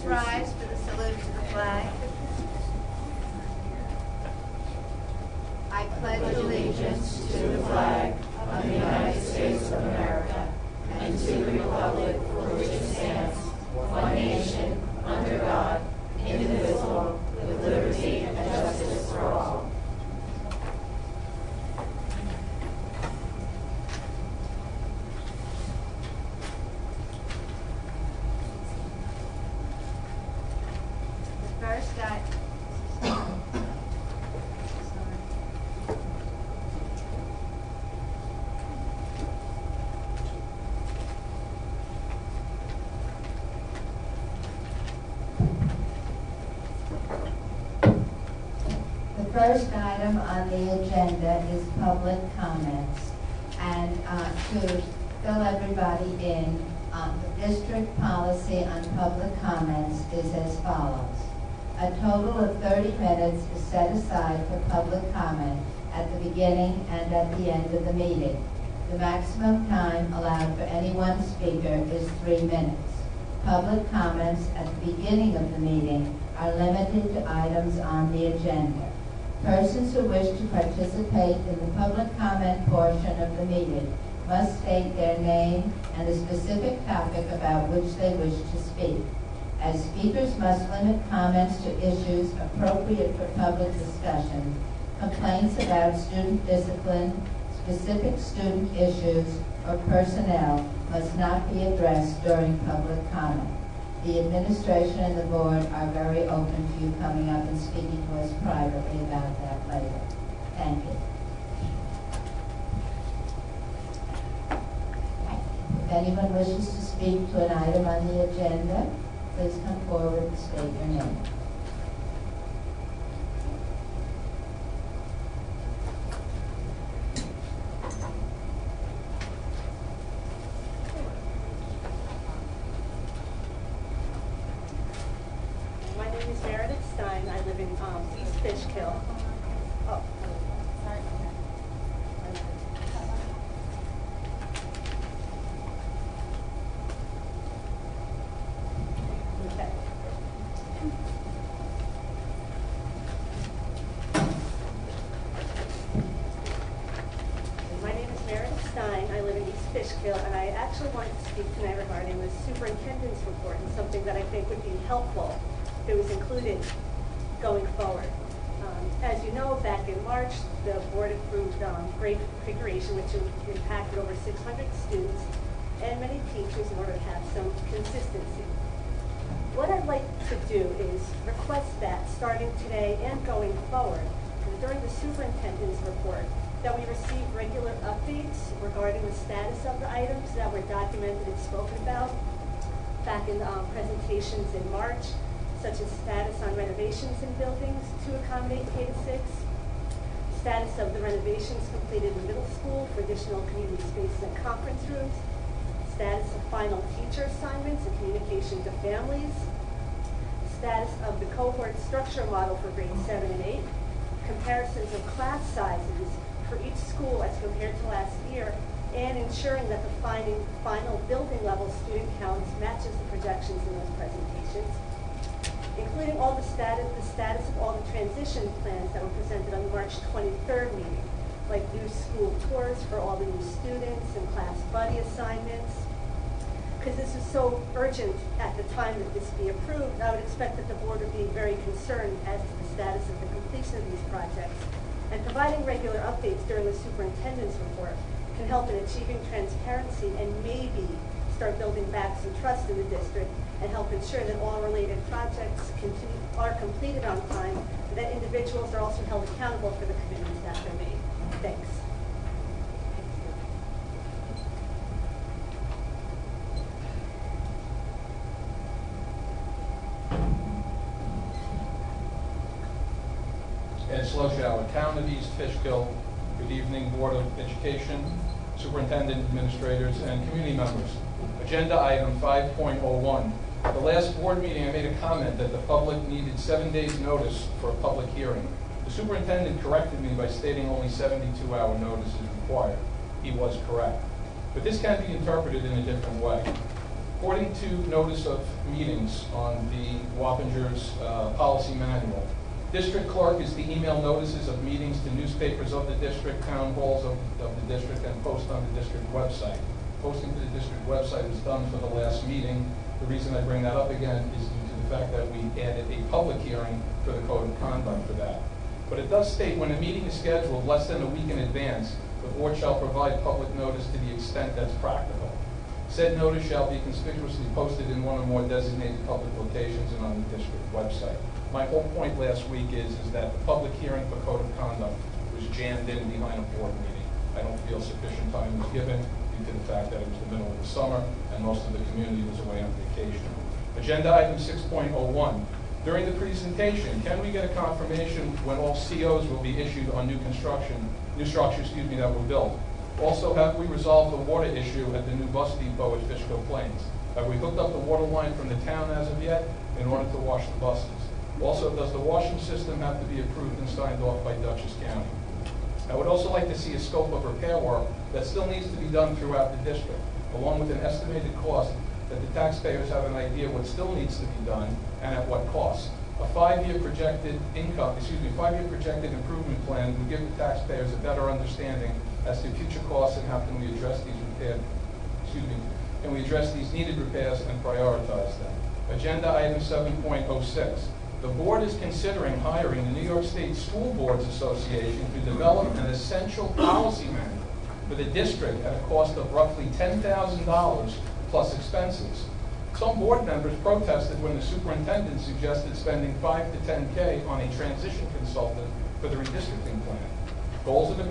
Let's rise for the salute to the flag. I pledge allegiance to the flag of the United States of America and to the republic for which it stands, one nation, under God, indivisible, with liberty and justice for all. The first guy. The first item on the agenda is public comments, and to fill everybody in, the district policy on public comments is as follows. A total of 30 minutes is set aside for public comment at the beginning and at the end of the meeting. The maximum time allowed for any one speaker is 3 minutes. Public comments at the beginning of the meeting are limited to items on the agenda. Persons who wish to participate in the public comment portion of the meeting must state their name and the specific topic about which they wish to speak. As speakers must limit comments to issues appropriate for public discussion, complaints about student discipline, specific student issues, or personnel must not be addressed during public comment. The administration and the board are very open to you coming up and speaking to us privately about that later. Thank you. If anyone wishes to speak to an item on the agenda, please come forward and state your name. East Fishkill. Oh. Okay. My name is Meredith Stein. I live in East Fishkill, and I actually wanted to speak tonight regarding the superintendent's report and something that I think would be helpful if it was included going forward. As you know, back in March, the board approved grade configuration, which impacted over 600 students and many teachers in order to have some consistency. What I'd like to do is request that starting today and going forward, during the superintendent's report, that we receive regular updates regarding the status of the items that were documented and spoken about back in presentations in March, such as status on renovations in buildings to accommodate K-6, status of the renovations completed in middle school for additional community spaces and conference rooms, status of final teacher assignments and communication to families, status of the cohort structure model for grades 7 and 8, comparisons of class sizes for each school as compared to last year, and ensuring that the final building level student counts matches the projections in those presentations, including all the status of all the transition plans that were presented on the March 23rd meeting, like new school tours for all the new students and class buddy assignments. Because this is so urgent at the time that this be approved, I would expect that the board would be very concerned as to the status of the completion of these projects. And providing regular updates during the superintendent's report can help in achieving transparency and maybe start building back some trust in the district and help ensure that all related projects are completed on time, and that individuals are also held accountable for the commitments that they're made. Thanks. Ed Sloshower, Town of East Fishkill. Good evening, Board of Education, Superintendent, Administrators, and community members. Agenda item 5.01. At the last board meeting, I made a comment that the public needed 7 days' notice for a public hearing. The superintendent corrected me by stating only 72-hour notice is required. He was correct. But this can be interpreted in a different way. According to notice of meetings on the Wappinger's policy manual, district clerk is to email notices of meetings to newspapers of the district, town halls of the district, and post on the district website. Posting to the district website was done for the last meeting. The reason I bring that up again is due to the fact that we added a public hearing for the code of conduct for that. But it does state when a meeting is scheduled less than a week in advance, the board shall provide public notice to the extent that's practical. Said notice shall be conspicuously posted in one or more designated public locations and on the district website. My whole point last week is that the public hearing for code of conduct was jammed in behind a board meeting. I don't feel sufficient time was given due to the fact that it was the middle of the summer and most of the community was away on vacation. Agenda item 6.01. During the presentation, can we get a confirmation when all COs will be issued on new structures that were built? Also, have we resolved the water issue at the new bus depot at Fishkill Plains? Have we hooked up the water line from the town as of yet in order to wash the buses? Also, does the washing system have to be approved and signed off by Dutchess County? I would also like to see a scope of repair work that still needs to be done throughout the district, along with an estimated cost that the taxpayers have an idea what still needs to be done and at what cost. A 5-year projected improvement plan would give the taxpayers a better understanding as to future costs and how can we address these needed repairs and prioritize them. Agenda item 7.06. The board is considering hiring the New York State School Boards Association to develop an essential policy manual for the district at a cost of roughly $10,000 plus expenses. Some board members protested when the superintendent suggested spending $5 to $10K on a transition consultant for the redistricting plan. Goals and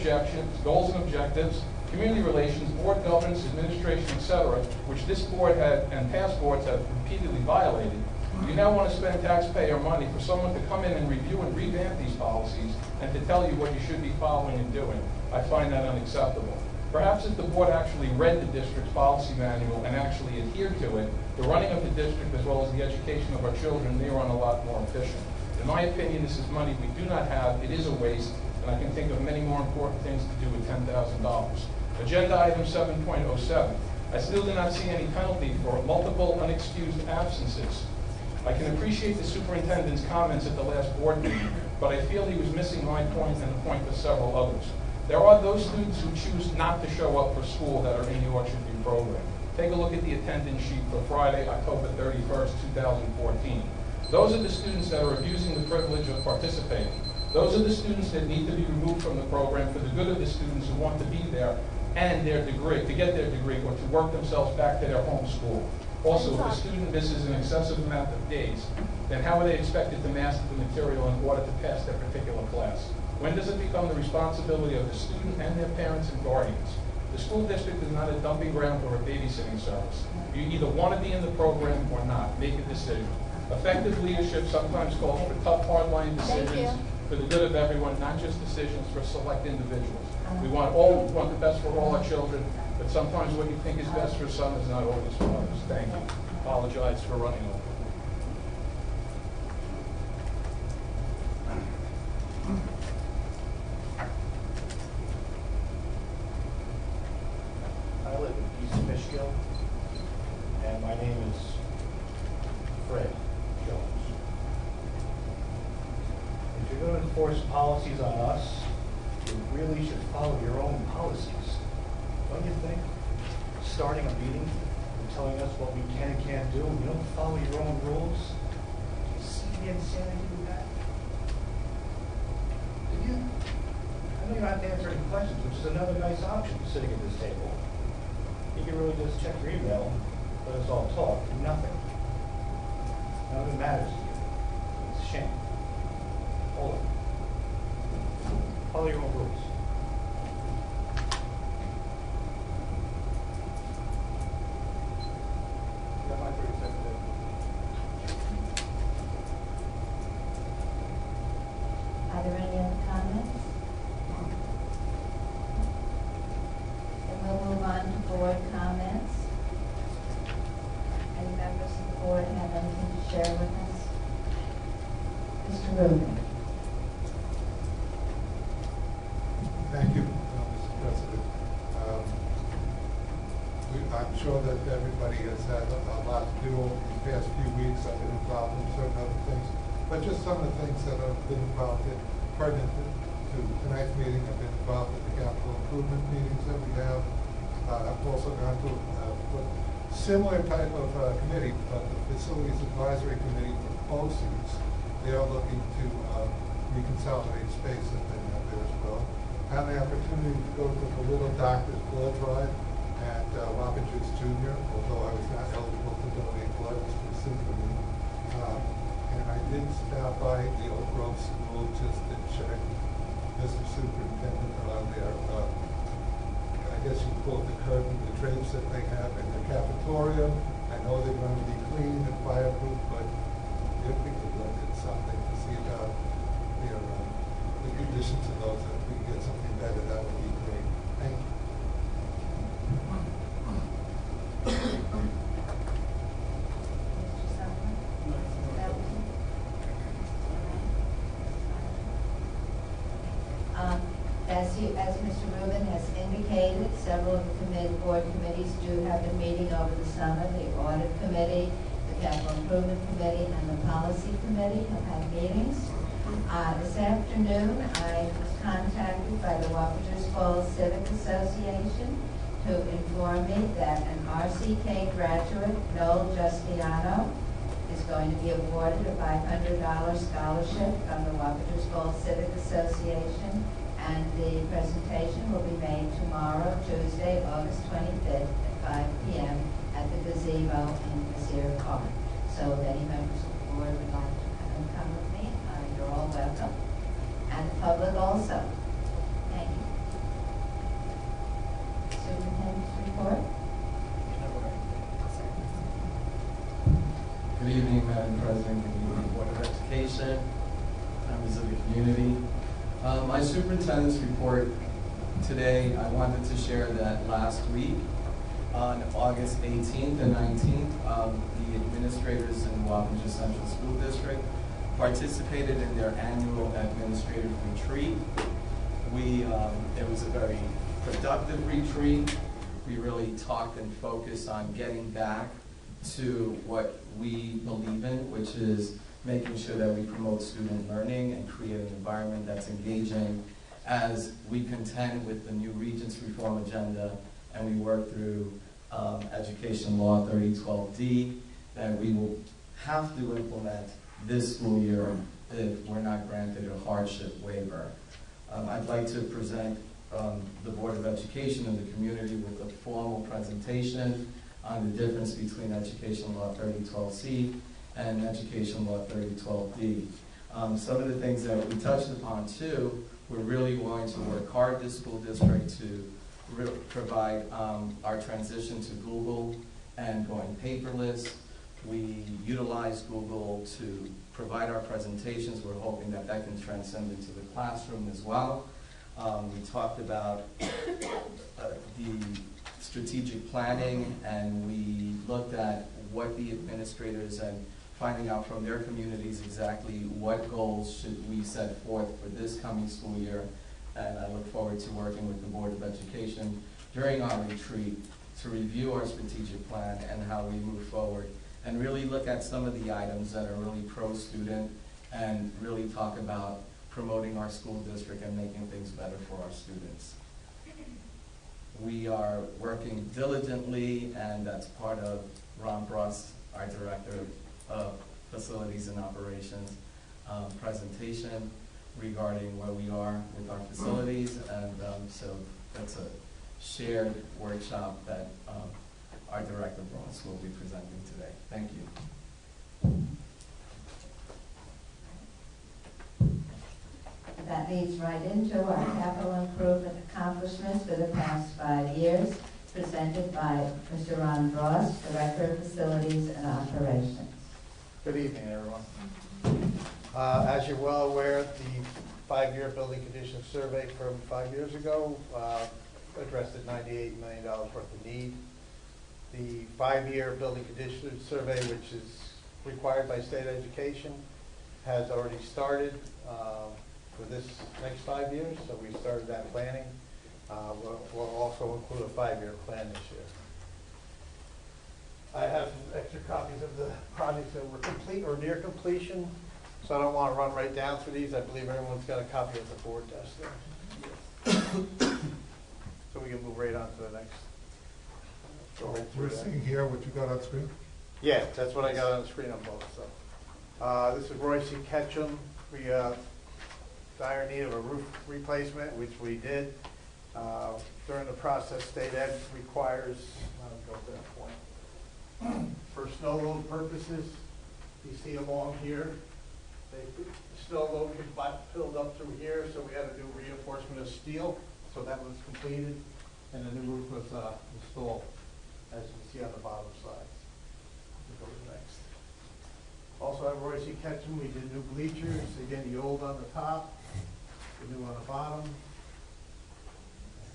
objectives, community relations, board governance, administration, etc., which this board and past boards have repeatedly violated. You now want to spend taxpayer money for someone to come in and review and revamp these policies and to tell you what you should be following and doing. I find that unacceptable. Perhaps if the board actually read the district's policy manual and actually adhered to it, the running of the district as well as the education of our children may run a lot more efficient. In my opinion, this is money we do not have. It is a waste, and I can think of many more important things to do with $10,000. Agenda item 7.07. I still do not see any penalty for multiple unexcused absences. I can appreciate the superintendent's comments at the last board meeting, but I feel he was missing my point and the point of several others. There are those students who choose not to show up for school that are in the Orchard View program. Take a look at the attendance sheet for Friday, October 31st, 2014. Those are the students that are abusing the privilege of participating. Those are the students that need to be removed from the program for the good of the students who want to be there and their degree, to get their degree or to work themselves back to their home school. Also, if a student misses an excessive amount of days, then how are they expected to master the material in order to pass their particular class? When does it become the responsibility of the student and their parents and guardians? The school district is not a dumping ground or a babysitting service. You either want to be in the program or not. Make a decision. Effective leadership sometimes calls for tough, hard-line decisions for the good of everyone, not just decisions for select individuals. We want the best for all our children, but sometimes what you think is best for some is not always for others. Thank you. Apologize for running over. I live in East Fishkill, and my name is Fred Jones. If you're going to enforce policies on us, you really should follow your own policies. Don't you think? Starting a meeting and telling us what we can and can't do, and you don't follow your own rules? Do you see the insanity with that? Do you? I know you don't have to answer any questions, which is another nice option, sitting at this table. You can really just check your email, let us all talk, do nothing. None of it matters to you. It's a shame. Hold it. Follow your own rules. You got my 30 seconds there. Are there any other comments? Then we'll move on to board comments. Any members of the board have anything to share with us? Mr. Rubin. Thank you, Mr. President. I'm sure that everybody has had a but just some of the things that have been involved in, pertinent to tonight's meeting. I've been involved in the capital improvement meetings that we have. I've also gone to a similar type of committee, but the Facilities Advisory Committee for BOCES. They are looking to reconsolidate space that they have there as well. Had the opportunity to go to the Little Doctor's Blood Drive at Wapages Junior, although I was not eligible to donate blood specifically. And I did stop by the Oak Grove School just to check Mr. Superintendent on their, I guess you call it the curtain, the drapes that they have in the cafeteria. I know they're going to be clean and fireproof, but if we could look at something to see about their, the conditions of those, if we can get something better, that would be great. Thank you. As Mr. Rubin has indicated, several of the board committees do have been meeting over the summer. The Audit Committee, the Capital Improvement Committee, and the Policy Committee have had meetings. This afternoon, I was contacted by the Wapages Falls Civic Association to inform me that an RCK graduate, Noel Justiano, is going to be awarded a $500 scholarship from the Wapages Falls Civic Association, and the presentation will be made tomorrow, Tuesday, August 25th at 5 p.m. at the gazebo in Bassett Park. So if any members of the board would like to come with me, you're all welcome. And the public also. Thank you. Superintendent's report. Good evening, Madam President, good evening, Board of Education, members of the community. My superintendent's report today, I wanted to share that last week, on August 18th and 19th, the administrators in the Wapages Central School District participated in their annual administrative retreat. It was a very productive retreat. We really talked and focused on getting back to what we believe in, which is making sure that we promote student learning and create an environment that's engaging as we contend with the new Regents Reform agenda and we work through Education Law 3012D that we will have to implement this school year if we're not granted a hardship waiver. I'd like to present the Board of Education and the community with a formal presentation on the difference between Education Law 3012C and Education Law 3012D. Some of the things that we touched upon too, we're really going to work hard this school district to provide our transition to Google and going paperless. We utilize Google to provide our presentations. We're hoping that that can transcend into the classroom as well. We talked about the strategic planning, and we looked at what the administrators and finding out from their communities exactly what goals should we set forth for this coming school year. And I look forward to working with the Board of Education during our retreat to review our strategic plan and how we move forward, and really look at some of the items that are really pro-student and really talk about promoting our school district and making things better for our students. We are working diligently, and that's part of Ron Bross, our Director of Facilities and Operations, presentation regarding where we are with our facilities, and so that's a shared workshop that our Director Bross will be presenting today. Thank you. That leads right into our capital improvement accomplishments for the past 5 years, presented by Mr. Ron Bross, Director of Facilities and Operations. Good evening, everyone. As you're well aware, the 5-year building condition survey from 5 years ago addressed at $98 million worth of need. The 5-year building condition survey, which is required by state education, has already started for this next 5 years, so we started that planning. We'll also include a 5-year plan this year. I have extra copies of the projects that were complete or near completion. So I don't want to run right down through these. I believe everyone's got a copy of the board desk there. So we can move right on to the next. Go right through We're that. seeing here what you got on screen. Yeah, that's what I got on the screen on both, so. This is Royce and Ketchum. We, dire need of a roof replacement, which we did. During the process, state ed requires, I'll go to that point. For snow load purposes, you see along here, snow load gets filled up through here, so we had to do reinforcement of steel. So that was completed, and the new roof was installed, as you can see on the bottom side. We'll go to next. Also at Royce E. Ketchum, we did new bleachers. Again, the old on the top, the new on the bottom.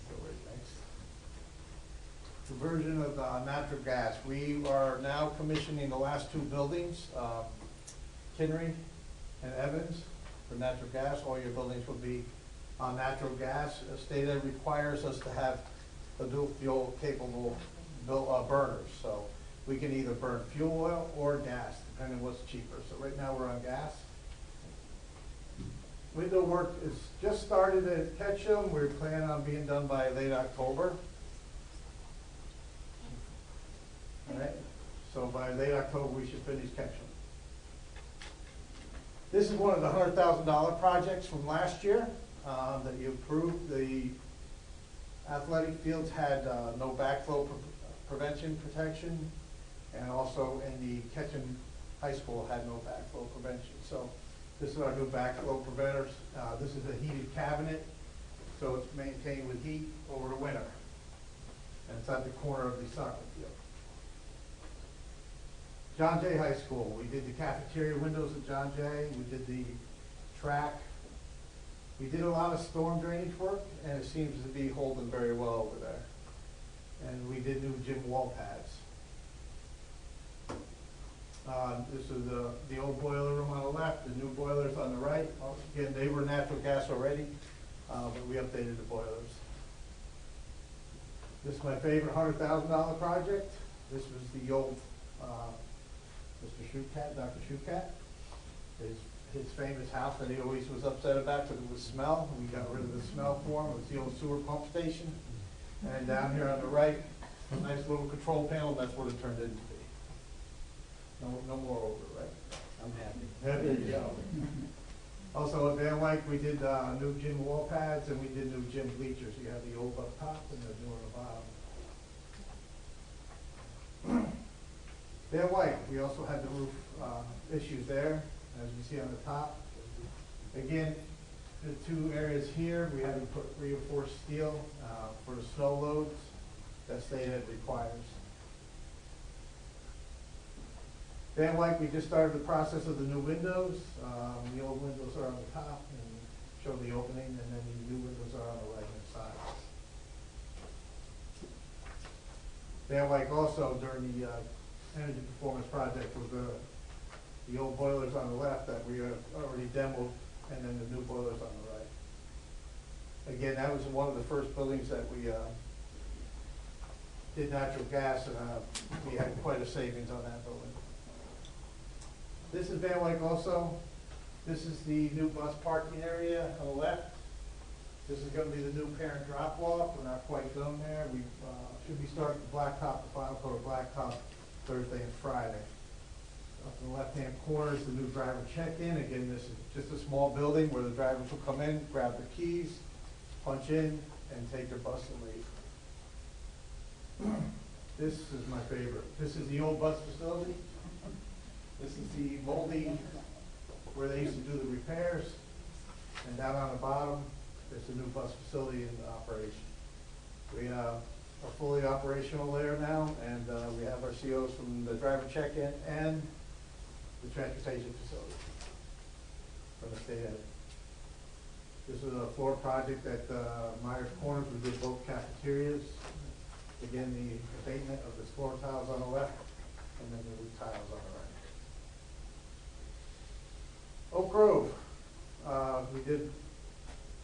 Go right next. Conversion of natural gas. We are now commissioning the last two buildings, Kinnery and Evans, for natural gas. All your buildings will be on natural gas. State ed requires us to have a dual fuel capable burners. So we can either burn fuel oil or gas, depending on what's cheaper. So right now we're on gas. Window work is just started at Ketchum. We're planning on being done by late October. All right. So by late October, we should finish Ketchum. This is one of the $100,000 projects from last year that you approved. The athletic fields had no backflow prevention protection, and also in the Ketchum High School had no backflow prevention. So this is our new backflow preventers. This is a heated cabinet, so it's maintained with heat over the winter. And it's at the corner of the soccer field. John Jay High School, we did the cafeteria windows at John Jay. We did the track. We did a lot of storm drainage work, and it seems to be holding very well over there. And we did new gym wall pads. This is the old boiler room on the left, the new boilers on the right. Again, they were natural gas already, but we updated the boilers. This is my favorite $100,000 project. This was the old Mr. Shoecat, Dr. Shoecat. His famous house that he always was upset about because it was smell. We got rid of the smell for him. It was the old sewer pump station. And down here on the right, a nice little control panel. That's what it turned into be. No more over, right? I'm happy. There you go. Also at Van Wyck, we did new gym wall pads and we did new gym bleachers. You have the old up top and the new on the bottom. Van Wyck, we also had the roof issues there, as you see on the top. Again, the two areas here, we had to put reinforced steel for the snow loads that state ed requires. Van Wyck, we just started the process of the new windows. The old windows are on the top and show the opening, and then the new windows are on the right-hand side. Van Wyck also, during the energy performance project, was the old boilers on the left that we already demoed, and then the new boilers on the right. Again, that was one of the first buildings that we did natural gas, and we had quite a savings on that building. This is Van Wyck also. This is the new bus parking area on the left. This is going to be the new parent drop-off. We're not quite done there. We should be starting the blacktop, the final coat of blacktop, Thursday and Friday. Up in the left-hand corner is the new driver check-in. Again, this is just a small building where the drivers will come in, grab their keys, punch in, and take their bus and leave. This is my favorite. This is the old bus facility. This is the moldy where they used to do the repairs. And down on the bottom, there's a new bus facility in operation. We are fully operational there now, and we have our COs from the driver check-in and the transportation facility from the state ed. This is a floor project at Myers Corners. We did both cafeterias. Again, the abatement of the floor tiles on the left, and then the roof tiles on the right. Oak Grove, we did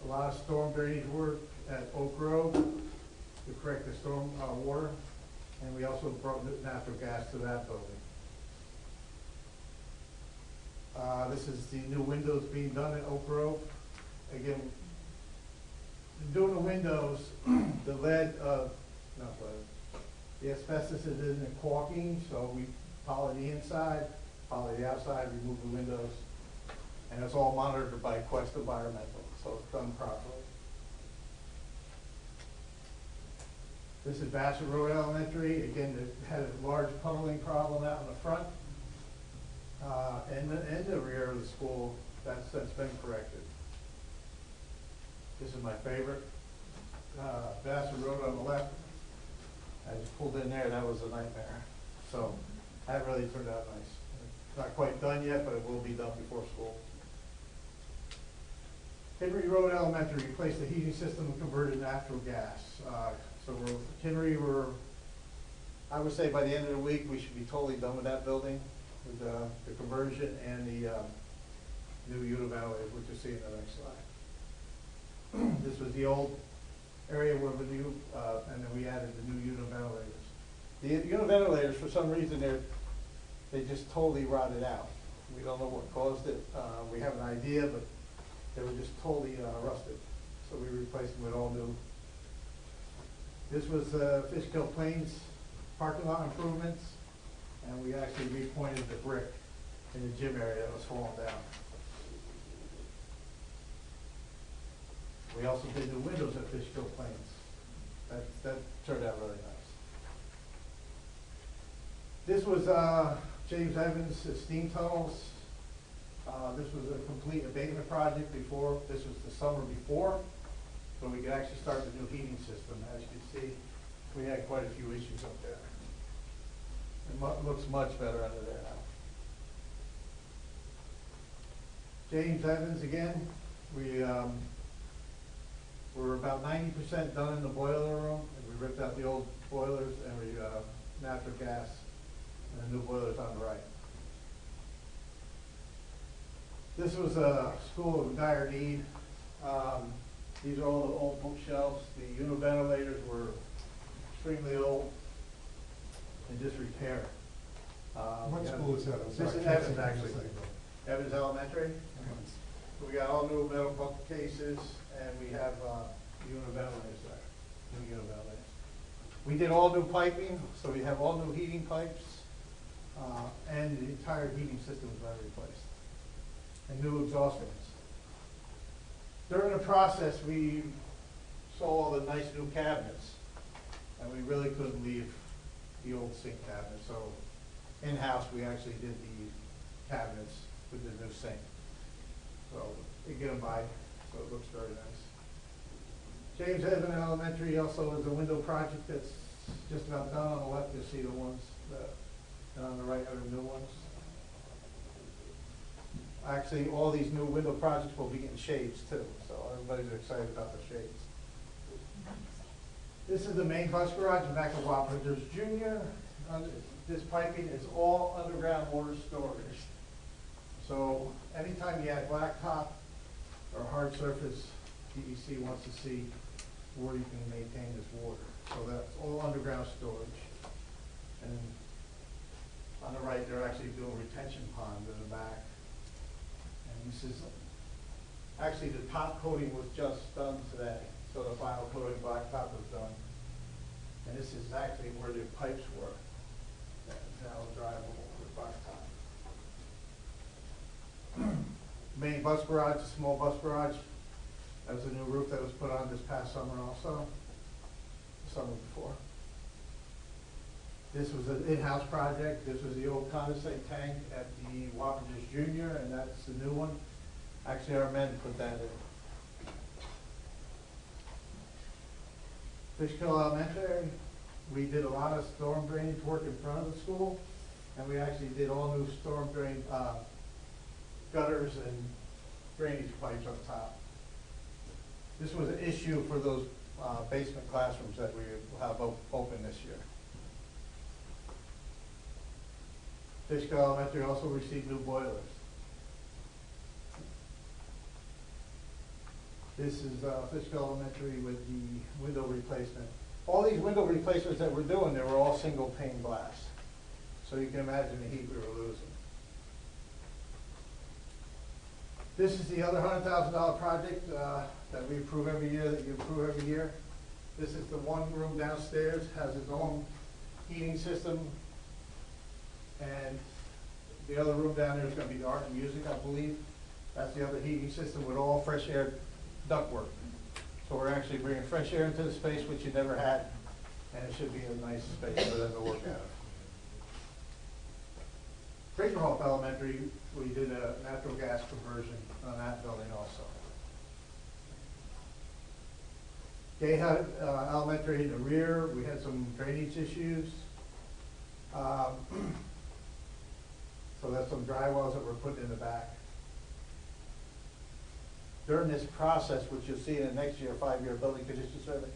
a lot of storm drainage work at Oak Grove to correct the storm water, and we also brought natural gas to that building. This is the new windows being done at Oak Grove. Again, doing the windows, the the asbestos is in the caulking, so we poly the inside, poly the outside, remove the windows, and it's all monitored by Quest Environmental, so it's done properly. This is Bassett Road Elementary. Again, it had a large puddling problem out in the front and the rear of the school. That's been corrected. This is my favorite. Bassett Road on the left. I just pulled in there, that was a nightmare. So that really turned out nice. It's not quite done yet, but it will be done before school. Henry Road Elementary replaced the heating system and converted to natural gas. So I would say by the end of the week, we should be totally done with that building, with the conversion and the new unit ventilators, which you see in the next slide. This was the old area where the new, and then we added the new unit ventilators. The unit ventilators, for some reason, they just totally rotted out. We don't know what caused it. We have an idea, but they were just totally rusted. So we replaced them with all new. This was Fishkill Plains parking lot improvements, and we actually repointed the brick in the gym area that was falling down. We also did new windows at Fishkill Plains. That turned out really nice. This was James Evans' steam tunnels. This was a complete abatement project before. This was the summer before, so we could actually start the new heating system. As you can see, we had quite a few issues up there. It looks much better under there now. James Evans again. We're about 90% done in the boiler room. And we ripped out the old boilers and we natural gas and the new boilers on the right. This was a school of dire need. These are all the old bookshelves. The unit ventilators were extremely old and disrepair. What school is that? This is Evans, actually. Evans Elementary. So we got all new metal bookcases, and we have unit ventilators there. New unit ventilators. We did all new piping, so we have all new heating pipes, and the entire heating system has been replaced, and new exhaust fans. During the process, we saw all the nice new cabinets, and we really couldn't leave the old sink cabinets. So in-house, we actually did the cabinets with the new sink. So you get them by, so it looks very nice. James Evans Elementary also is a window project that's just about done. On the left, you'll see the ones and on the right are the new ones. Actually, all these new window projects will be getting shades too, so everybody's excited about the shades. This is the main bus garage in back of Wappingers Jr. This piping is all underground water storage. So anytime you add blacktop or hard surface, DEC wants to see where you can maintain this water. So that's all underground storage. And on the right, they're actually doing retention ponds in the back. And this is, actually the top coating was just done today. So the final coating blacktop was done. And this is actually where the pipes were. That's now drivable with blacktop. Main bus garage, a small bus garage. That was a new roof that was put on this past summer also, the summer before. This was an in-house project. This was the old condensate tank at the Wappingers Jr., and that's the new one. Actually, our men put that in. Fishkill Elementary, we did a lot of storm drainage work in front of the school, and we actually did all new storm drain gutters and drainage pipes up top. This was an issue for those basement classrooms that we have open this year. Fishkill Elementary also received new boilers. This is Fishkill Elementary with the window replacement. All these window replacements that we're doing, they were all single pane glass. So you can imagine the heat we were losing. This is the other $100,000 project that we approve every year, that you approve every year. This is the one room downstairs, has its own heating system. And the other room down there is going to be the art and music, I believe. That's the other heating system with all fresh air ductwork. So we're actually bringing fresh air into the space, which you never had, and it should be a nice space for them to work out of. Fraserhoff Elementary, we did a natural gas conversion on that building also. Gay Elementary in the rear, we had some drainage issues. So that's some dry wells that we're putting in the back. During this process, which you'll see in the next year, 5-year building condition survey,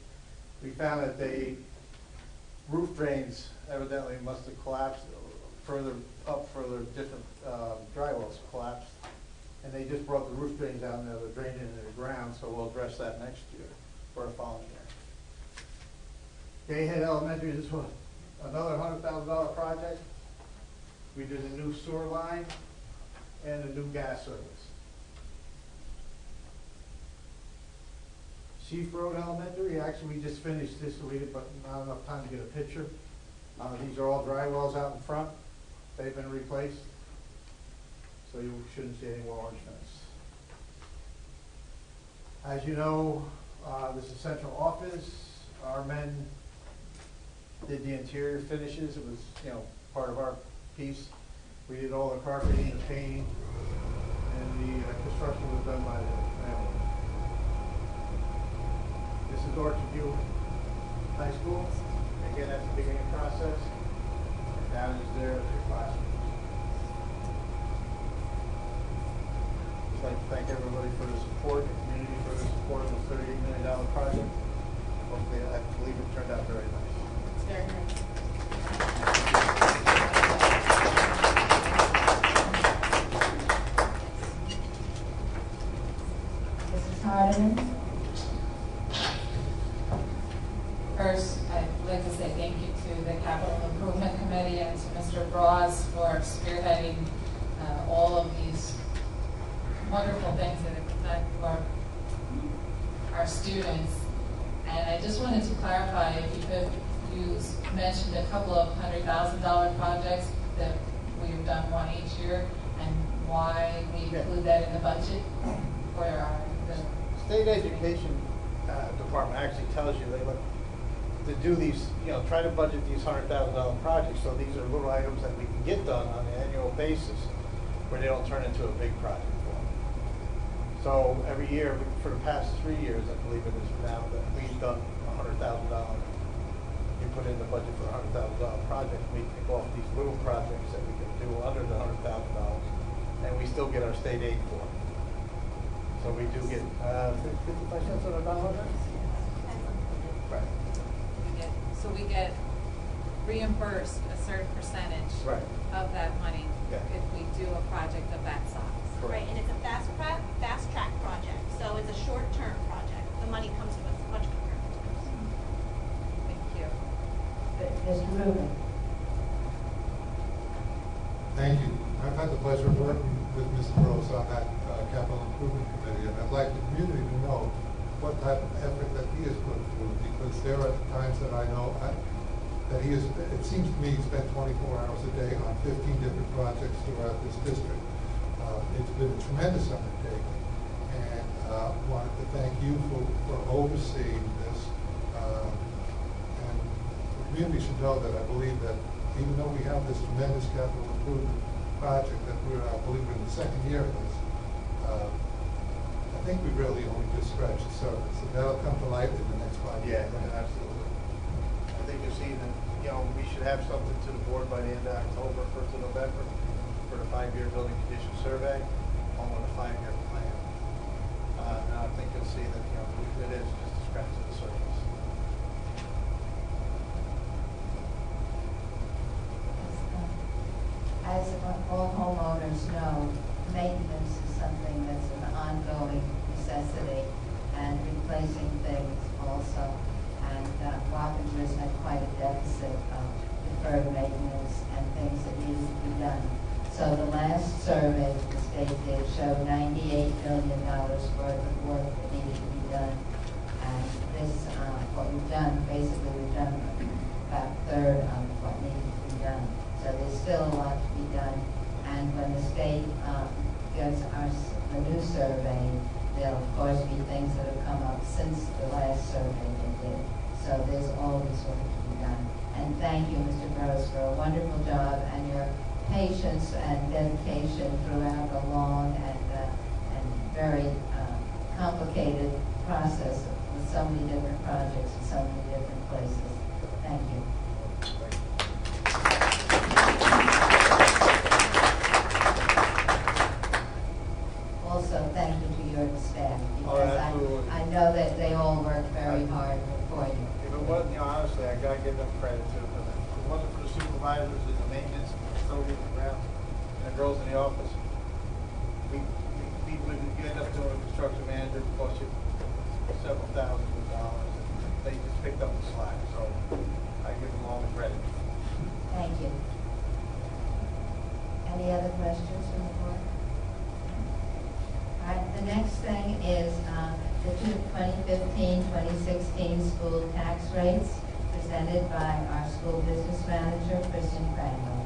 we found that the roof drains evidently must have collapsed further different dry wells collapsed. And they just brought the roof drains out and they're drained into the ground, so we'll address that next year or the following year. Gayhead Elementary, this was another $100,000 project. We did a new sewer line and a new gas service. Chief Road Elementary, actually we just finished this week, but not enough time to get a picture. These are all dry wells out in front. They've been replaced, so you shouldn't see any more orange fence. As you know, this is central office. Our men did the interior finishes. It was, part of our piece. We did all the carpeting, the painting, and the construction was done by the family. This is Orchard View High School. Again, that's the beginning process. And down is there, their classrooms. I'd like to thank everybody for the support, the community for the support of this $38 million project. Hopefully, I believe it turned out very nice. It's very nice. Mrs. Hardiman? First, I'd like to say thank you to the Capital Improvement Committee and to Mr. Bras for spearheading all of these wonderful things that affect our students. And I just wanted to clarify, if you could, you mentioned a couple of $100,000 projects that we've done one each year, and why we include that in the budget for our State Education Department actually tells you they look to do these, try to budget these $100,000 projects. So these are little items that we can get done on an annual basis where they don't turn into a big project for them. So every year, for the past 3 years, I believe it is now, that we've done $100,000. You put in the budget for a $100,000 project, we take off these little projects that we can do under the $100,000, and we still get our state aid for it. So we do get 55 cents on a dollar. Right. So we get reimbursed a certain percentage of that money if we do a project of that size. Right, and it's a fast track project, so it's a short-term project. The money comes to us much quicker. Thank you. Mr. Rubin? Thank you. I've had the pleasure of working with Mr. Rose on that Capital Improvement Committee, and I'd like the community to know what type of effort that he has put forth, because there are times that I know that he is, it seems to me, he spent 24 hours a day on 15 different projects throughout this district. It's been a tremendous undertaking, and wanted to thank you for overseeing this. And the community should know that I believe that even though we have this tremendous capital improvement project that I believe we're in the second year of this, I think we really only just scratched the surface, and that'll come to light in the next 5 years. Yeah, absolutely. I think you'll see that, we should have something to the board by the end of October, 1st of November, for the 5-year building condition survey, along with a 5-year plan. And I think you'll see that, it is just a scratch of the surface. As all homeowners know, maintenance is something that's an ongoing necessity, and replacing things also. And Wappingers had quite a deficit of deferred maintenance and things that needed to be done. So the last survey, the state they did show $98 million worth of work that needed to be done. And this, what we've done, basically we've done about a third of what needed to be done. So there's still a lot to be done. And when the state gives us the new survey, there'll of course be things that have come up since the last survey they did. So there's always work to be done. And thank you, Mr. Gross, for a wonderful job and your patience and dedication throughout the long and very complicated process with so many different projects in so many different places. Thank you. Also, thank you to your staff, because I know that they all work very hard for you. If it wasn't, honestly, I gotta give them credit too, because if it wasn't for the supervisors and the maintenance, custodians around, and the girls in the office, we wouldn't, you end up doing a construction manager, cost you several thousands of dollars, and they just picked up the slack, so I give them all the credit. Thank you. Any other questions from the board? All right, the next thing is the 2015-2016 school tax rates presented by our school business manager, Kristen Crandall.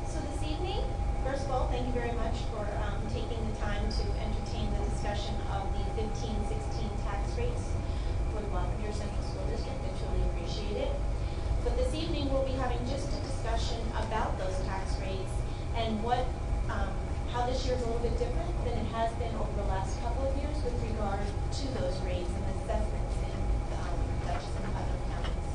So this evening, first of all, thank you very much for taking the time to entertain the discussion of the 15-16 tax rates for the Wappinger Central School District. I truly appreciate it. But this evening, we'll be having just a discussion about those tax rates and how this year is a little bit different than it has been over the last couple of years with regard to those rates and assessments in Dutchess and Putnam counties.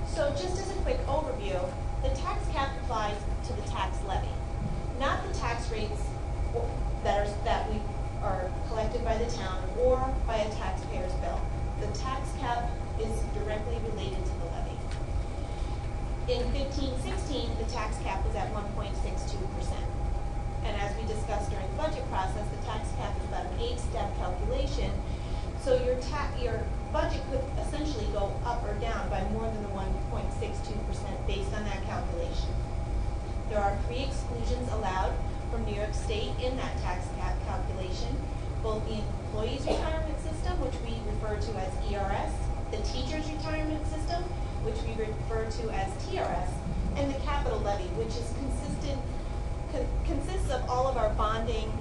So just as a quick overview, the tax cap applies to the tax levy, not the tax rates that are collected by the town or by a taxpayer's bill. The tax cap is directly related to the levy. In 15-16, the tax cap was at 1.62%. And as we discussed during the budget process, the tax cap is about an 8-step calculation. So your budget could essentially go up or down by more than the 1.62% based on that calculation. There are 3 exclusions allowed from New York State in that tax cap calculation, both the employees' retirement system, which we refer to as ERS, the teachers' retirement system, which we refer to as TRS, and the capital levy, which is consists of all of our bonding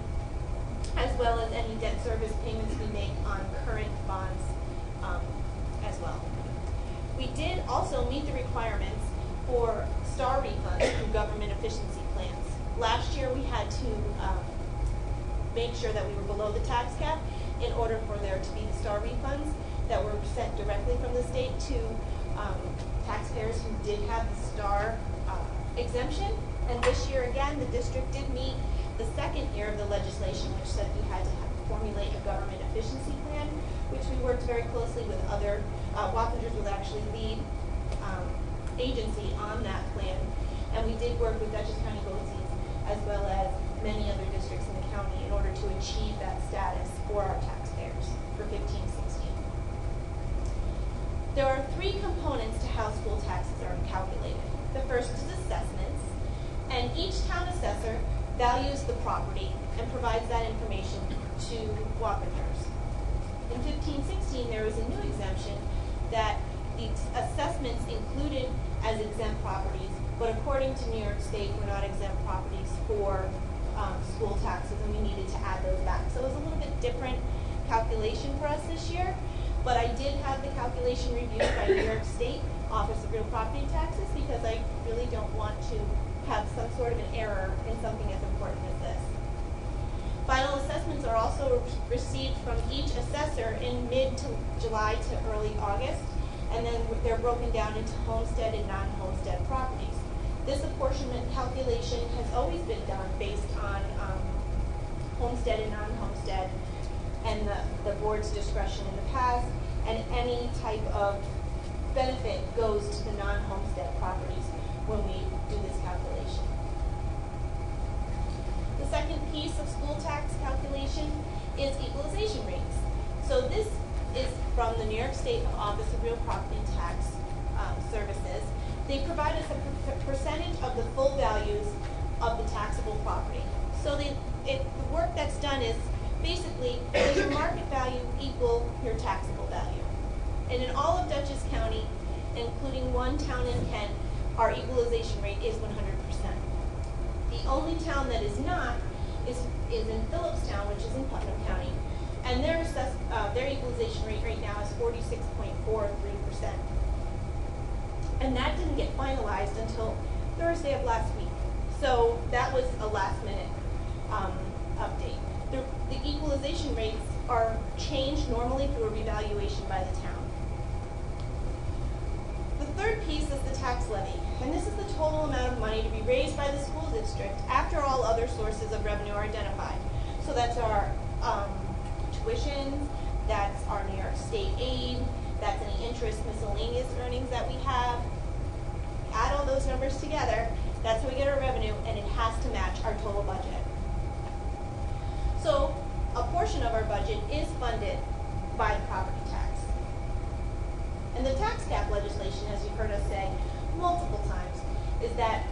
as well as any debt service payments we make on current bonds as well. We did also meet the requirements for STAR refunds through government efficiency plans. Last year we had to make sure that we were below the tax cap in order for there to be the STAR refunds that were sent directly from the state to taxpayers who did have the STAR exemption. And this year again, the district did meet the second year of the legislation, which said we had to formulate a government efficiency plan, which we worked very closely with other, Wappingers was actually lead agency on that plan. And we did work with Dutchess County BOCES as well as many other districts in the county in order to achieve that status for our taxpayers for 15-16. There are 3 components to how school taxes are calculated. The first is assessments, and each town assessor values the property and provides that information to Wappingers. In 15-16, there was a new exemption that the assessments included as exempt properties, but according to New York State, were not exempt properties for school taxes, and we needed to add those back. So it was a little bit different calculation for us this year, but I did have the calculation reviewed by New York State Office of Real Property Taxes because I really don't want to have some sort of an error in something as important as this. Final assessments are also received from each assessor in mid-July to early August, and then they're broken down into homestead and non-homestead properties. This apportionment calculation has always been done based on homestead and non-homestead and the board's discretion in the past, and any type of benefit goes to the non-homestead properties when we do this calculation. The second piece of school tax calculation is equalization rates. So this is from the New York State Office of Real Property Tax Services. They provide us a percentage of the full values of the taxable property. So the work that's done is basically, does your market value equal your taxable value? And in all of Dutchess County, including one town in Kent, our equalization rate is 100%. The only town that is not is in Phillipstown, which is in Putnam County, and their equalization rate right now is 46.43%. And that didn't get finalized until Thursday of last week. So that was a last minute update. The equalization rates are changed normally through a revaluation by the town. The third piece is the tax levy, and this is the total amount of money to be raised by the school district after all other sources of revenue are identified. So that's our tuitions, that's our New York State aid, that's any interest miscellaneous earnings that we have. Add all those numbers together, that's how we get our revenue, and it has to match our total budget. So a portion of our budget is funded by the property tax. And the tax cap legislation, as you've heard us say multiple times, is that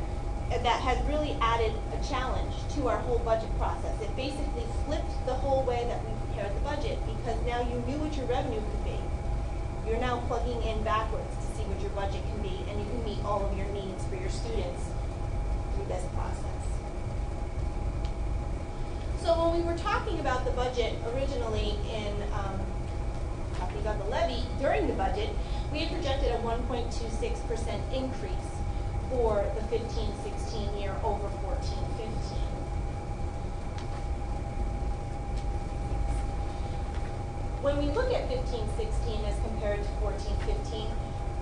has really added a challenge to our whole budget process. It basically flipped the whole way that we prepared the budget, because now you knew what your revenue could be. You're now plugging in backwards to see what your budget can be, and you can meet all of your needs for your students through this process. So when we were talking about the budget originally talking about the levy during the budget, we had projected a 1.26% increase for the 15-16 year over 14-15. When we look at 15-16 as compared to 14-15,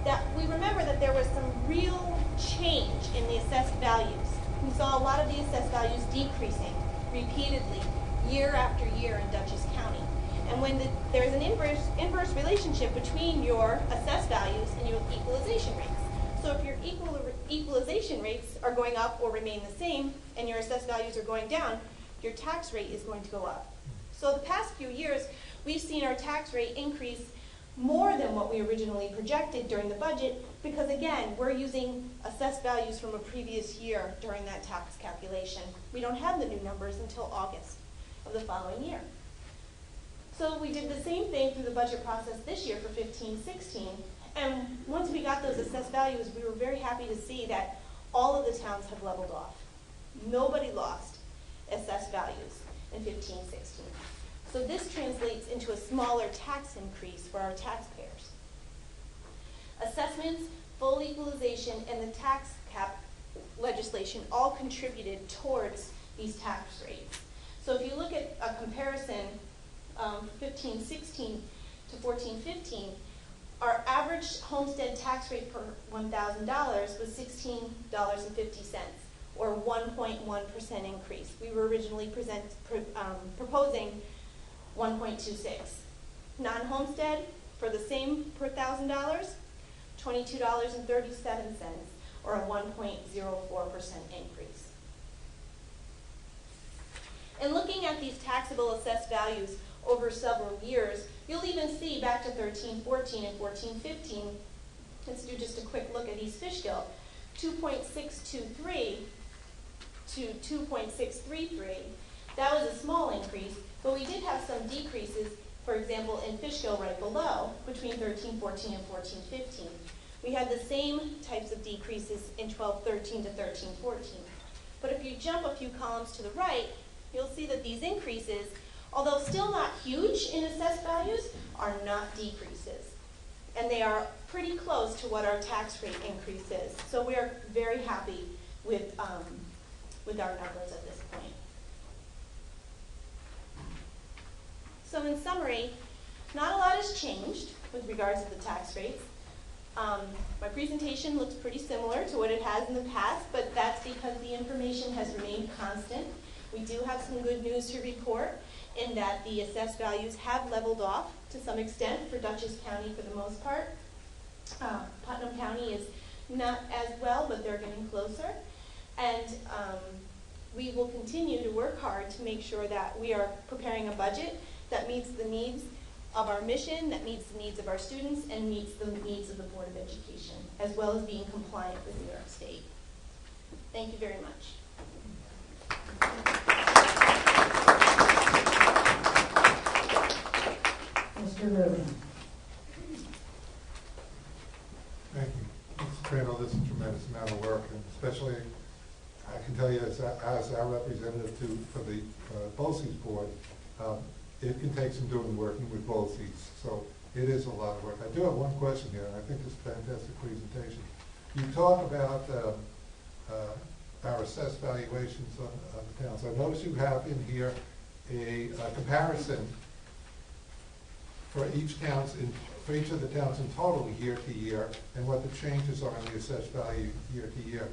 that we remember that there was some real change in the assessed values. We saw a lot of the assessed values decreasing repeatedly year after year in Dutchess County. And when there's an inverse relationship between your assessed values and your equalization rates. So if your equalization rates are going up or remain the same, and your assessed values are going down, your tax rate is going to go up. So the past few years, we've seen our tax rate increase more than what we originally projected during the budget, because again, we're using assessed values from a previous year during that tax calculation. We don't have the new numbers until August of the following year. So we did the same thing through the budget process this year for 15-16, and once we got those assessed values, we were very happy to see that all of the towns have leveled off. Nobody lost assessed values in 15-16. So this translates into a smaller tax increase for our taxpayers. Assessments, full equalization, and the tax cap legislation all contributed towards these tax rates. So if you look at a comparison 15-16 to 14-15, our average homestead tax rate per $1,000 was $16.50, or 1.1% increase. We were originally proposing 1.26. Non-homestead, for the same per $1,000, $22.37, or a 1.04% increase. And looking at these taxable assessed values over several years, you'll even see back to 13-14 and 14-15, let's do just a quick look at East Fishkill, 2.623 to 2.633. That was a small increase, but we did have some decreases, for example, in Fishkill right below, between 13-14 and 14-15. We had the same types of decreases in 12-13 to 13-14. But if you jump a few columns to the right, you'll see that these increases, although still not huge in assessed values, are not decreases. And they are pretty close to what our tax rate increase is. So we are very happy with our numbers at this point. So in summary, not a lot has changed with regards to the tax rates. My presentation looks pretty similar to what it has in the past, but that's because the information has remained constant. We do have some good news to report. in that the assessed values have leveled off to some extent for Dutchess County for the most part. Putnam County is not as well, but they're getting closer. And we will continue to work hard to make sure that we are preparing a budget that meets the needs of our mission, that meets the needs of our students, and meets the needs of the Board of Education, as well as being compliant with New York State. Thank you very much. Mr. Rubin. Thank you. Mr. Crandall, this is a tremendous amount of work, and especially, I can tell you as our representative for the BOCES board, it can take some doing working with BOCES, so it is a lot of work. I do have one question here, and I think it's a fantastic presentation. You talk about our assessed valuations on the towns. I notice you have in here a comparison for each of the towns in total year to year, and what the changes are in the assessed value year to year.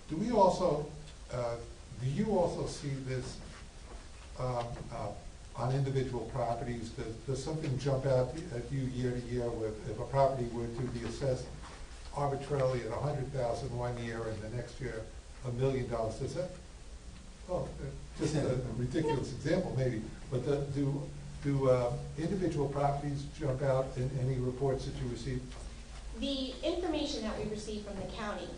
Do you also see this on individual properties? Does something jump out at you year to year if a property were to be assessed arbitrarily at $100,000 one year and the next year $1 million? Does that? Oh, just a ridiculous example maybe, but do individual properties jump out in any reports that you receive? The information that we receive from the county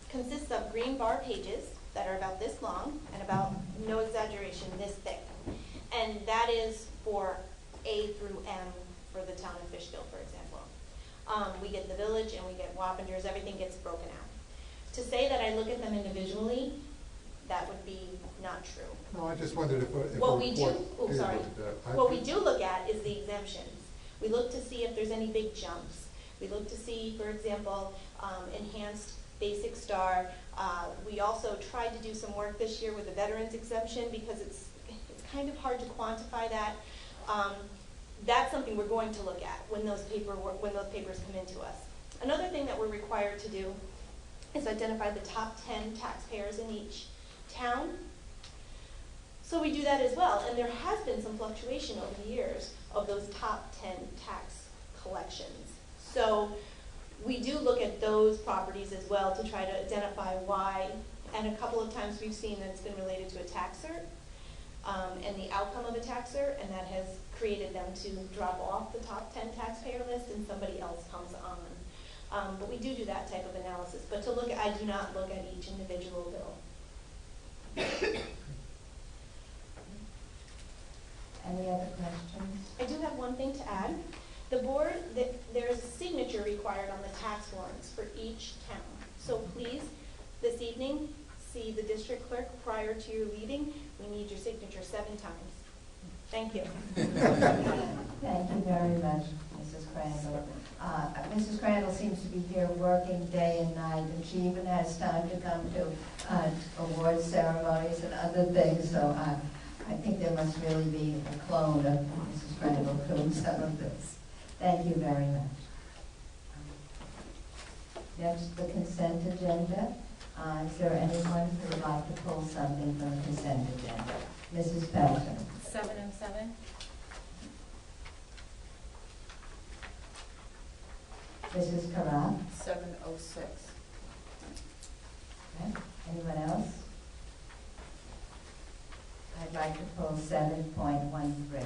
consists of green bar pages that are about this long and about, no exaggeration, this thick. And that is for A through M for the town of Fishkill, for example. We get the village and we get Wappingers, everything gets broken out. To say that I look at them individually, that would be not true. No, I just wondered if what we do look at is the exemptions. We look to see if there's any big jumps. We look to see, for example, enhanced basic star. We also tried to do some work this year with the veterans exemption because it's kind of hard to quantify that. That's something we're going to look at when those papers come into us. Another thing that we're required to do is identify the top 10 taxpayers in each town. So we do that as well, and there has been some fluctuation over the years of those top 10 tax collections. So we do look at those properties as well to try to identify why, and a couple of times we've seen that it's been related to a taxer and the outcome of a taxer, and that has created them to drop off the top 10 taxpayer list and somebody else comes on. But we do that type of analysis, but I do not look at each individual bill. Any other questions? I do have one thing to add. The board, there is a signature required on the tax warrants for each town. So please, this evening, see the district clerk prior to your leaving. We need your signature 7 times. Thank you. Thank you very much, Mrs. Crandall. Mrs. Crandall seems to be here working day and night, and she even has time to come to award ceremonies and other things, so I think there must really be a clone of Mrs. Crandall doing some of this. Thank you very much. Next, the consent agenda. Is there anyone who would like to pull something from the consent agenda? Mrs. Belton. 707. Mrs. Karat. 706. Okay. Anyone else? I'd like to pull 7.13.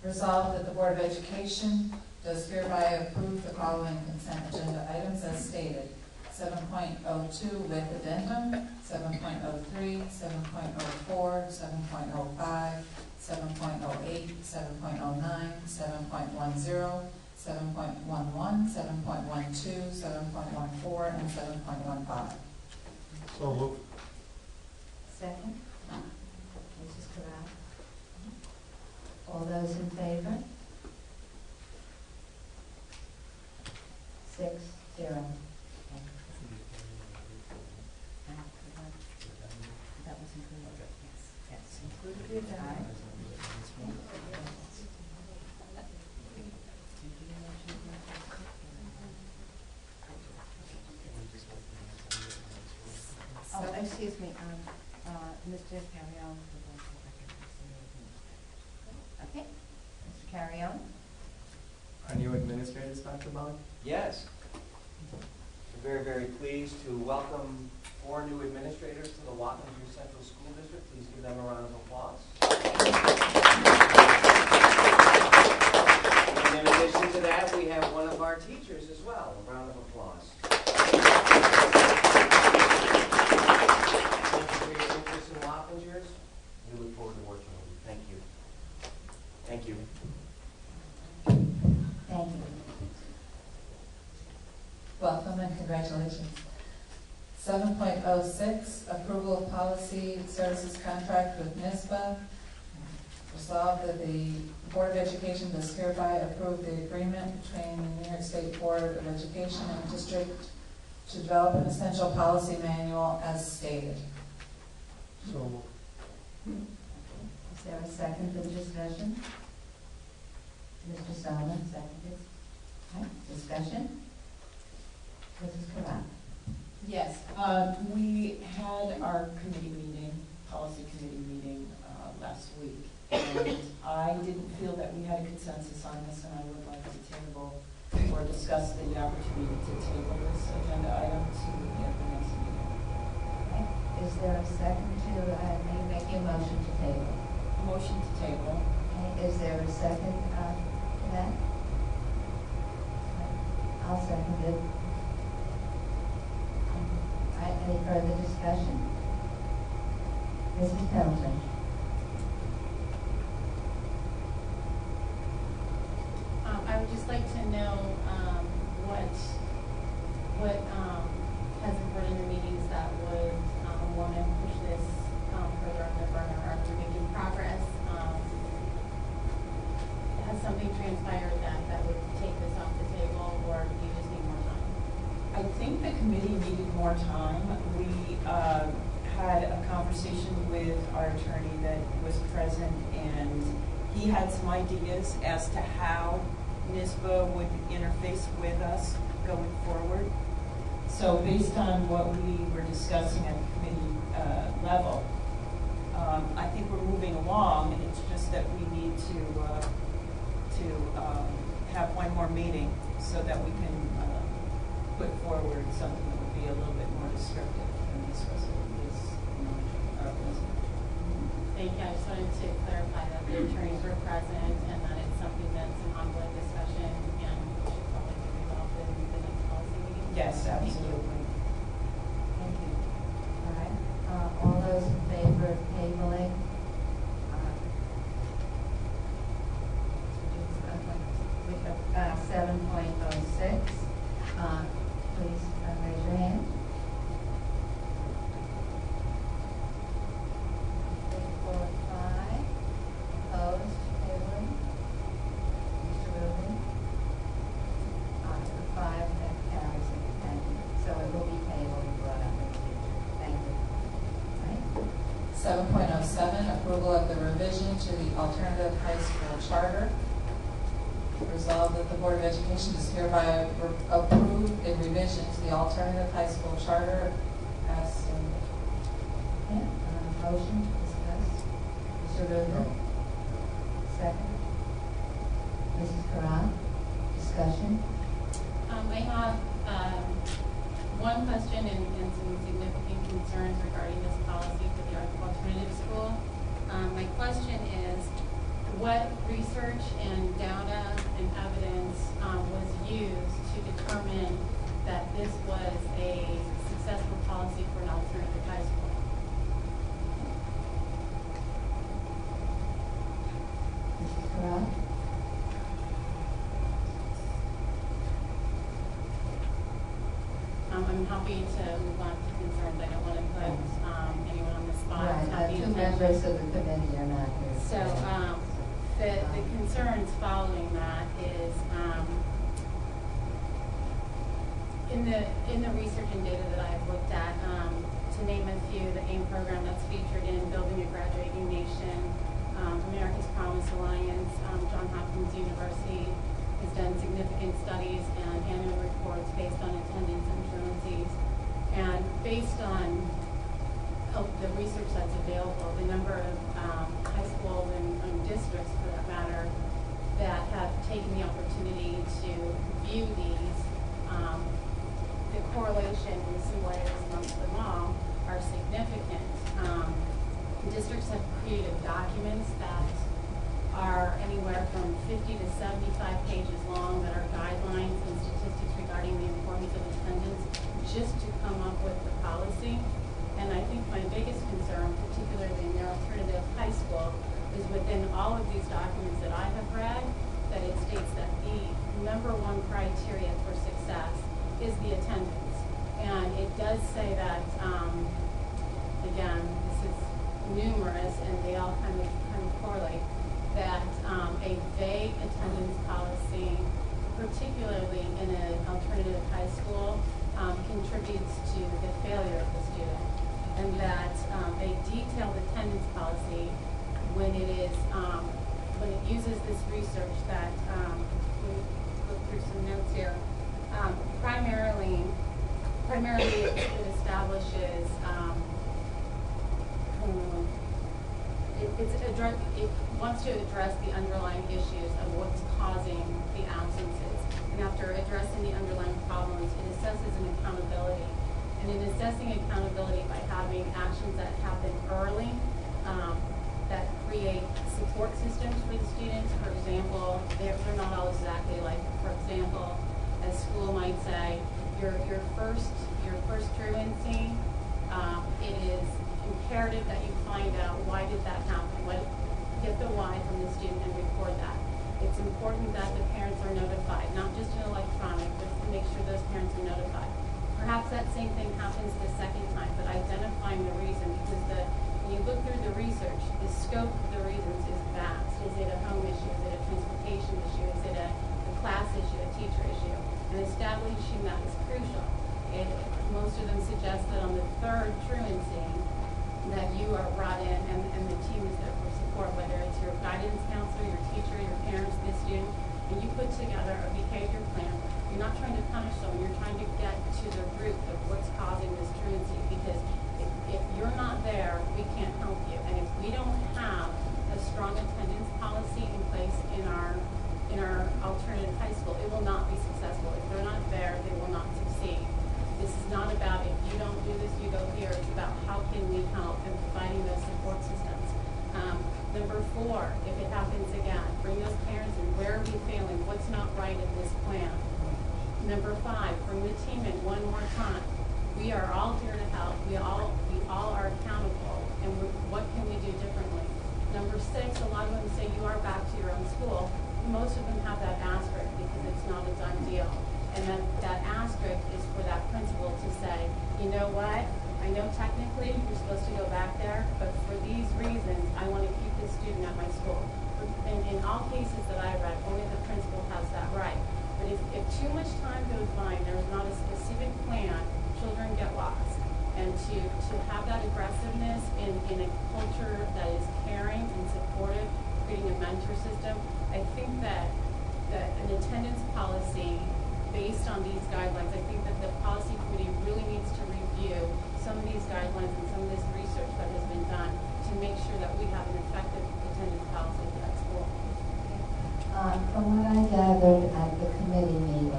Resolved that the Board of Education does hereby approve the following consent agenda items as stated. 7.02 with addendum, 7.03, 7.04, 7.05, 7.08, 7.09, 7.10, 7.11, 7.12, 7.14, and 7.15. So moved. Second? Mrs. Corral? All those in favor? 6-0. That was included. excuse me, Mr. Carrion. Okay, Mr. Carrion. Are new administrators, Dr. Bond? Yes. We're very, very pleased to welcome 4 new administrators to the Wappinger Central School District. Please give them a round of applause. And in addition to that, we have one of our teachers as well. A round of applause. Thank you for your interest in Wappingers. We look forward to working with you. Thank you. Thank you. Thank you. Welcome and congratulations. 7.06, approval of policy services contract with NISBA. Resolved that the Board of Education does hereby approve the agreement between the New York State Board of Education and the district to develop an essential policy manual as stated. So, Is there a second for the discussion? Mr. Solomon, seconded. Okay, discussion? Mrs. Karan. Yes, we had our committee meeting, policy committee meeting last week, and I didn't feel that we had a consensus on this, and I would like to table or discuss the opportunity to table this agenda item to the next meeting. Okay, is there a second to, make a motion to table? Motion to table. Okay, is there a second to that? I'll second it. All right, any further discussion? Mrs. Pendleton. I would just like to know what has occurred in the meetings that would want to push this further on the burner. Are we making progress? Has something transpired that would take this off the table, or do you just need more time? I think the committee needed more time. We had a conversation with our attorney that was present, and he had some ideas as to how NISBA would interface with us going forward. So based on what we were discussing at the committee level, I think we're moving along. It's just that we need to have one more meeting so that we can put forward something that would be a little bit more descriptive than this resolution. Thank you. I just wanted to clarify that the attorneys were present and that it's something that's an ongoing discussion and should probably be resolved in the next policy meeting. Yes, absolutely. Thank you. All right, all those in favor of tabling? We have 7.06. Please raise your hand. 3, 4, 5. Opposed? Tabling? Mr. Rubin? 5, that carries it. Thank you. So it will be tabled and brought up in the future. Thank you. All right. 7.07, approval of the revision to the alternative high school charter. Resolved that the Board of Education does hereby approve a revision to the alternative high school charter as stated. Okay, motion to discuss. Mr. Rubin? Second. Mrs. Karan? Discussion? I have one question and some significant concerns regarding this policy for the alternative school. My question is, what research and data and evidence was used to determine that this was a successful policy for an alternative high school? Mrs. Karan? I'm happy to move on to concerns. I don't want to put anyone on the spot. Right, The two intention- members of the committee are not here. So, the concerns following that is, in the research and data that I've looked at, to name a few, the AIM program that's featured in Building a Graduating Nation, America's Promise Alliance, Johns Hopkins University has done significant studies and annual reports based on attendance and truancies. And based on the research that's available, the number of high schools and districts, for that matter, that have taken the opportunity to view these, the correlation and the similarities amongst them all are significant. Districts have created documents that are anywhere from 50 to 75 pages long that are guidelines and statistics regarding the importance of attendance just to come up with the policy. And I think my biggest concern, particularly in their alternative high school, is within all of these documents that I have read, that it states that the number one criteria for success is the attendance. And it does say that, again, this is numerous and they all kind of correlate, that a vague attendance policy, particularly in an alternative high school, contributes to the failure of the student. And that a detailed attendance policy, when it uses this research that, we look through some notes here, primarily it establishes, it wants to address the underlying issues of what's causing the absences. And after addressing the underlying problems, it assesses an accountability. And in assessing accountability by having actions that happen early, that create support systems for the students. For example, they're not all exactly like, for example, a school might say, your first truancy, it is imperative that you find out why did that happen, get the why from the student and record that. It's important that the parents are notified, not just in electronic, but to make sure those parents are notified. Perhaps that same thing happens the second time, but identifying the reason, because when you look through the research, the scope of the reasons is vast. Is it a home issue? Is it a transportation issue? Is it a class issue, a teacher issue? And establishing that is crucial. Most of them suggest that on the third truancy, that you are brought in and the team is there for support, whether it's your guidance counselor, your teacher, your parents, the student, and you put together a behavior plan. You're not trying to punish someone, you're trying to get to the root of what's causing this truancy, because if you're not there, we can't help you. And if we don't have a strong attendance policy in place in our alternative high school, it will not be successful. If they're not there, they will not succeed. This is not about if you don't do this, you go here. It's about how can we help in providing those support systems. Number 4, if it happens again, bring those parents in. Where are we failing? What's not right in this plan? Number 5, bring the team in one more time. We are all here to help. We all are accountable. And what can we do differently? Number 6, a lot of them say you are back to your own school. Most of them have that asterisk because it's not a done deal. And that asterisk is for that principal to say, you know what? I know technically you're supposed to go back there, but for these reasons, I want to keep this student at my school. In all cases that I read, only the principal has that right. But if too much time goes by and there's not a specific plan, children get lost. And to have that aggressiveness in a culture that is caring and supportive, creating a mentor system, I think that an attendance policy based on these guidelines, I think that the policy committee really needs to review some of these guidelines and some of this research that has been done to make sure that we have an effective attendance policy for that school. From what I gathered at the committee meeting,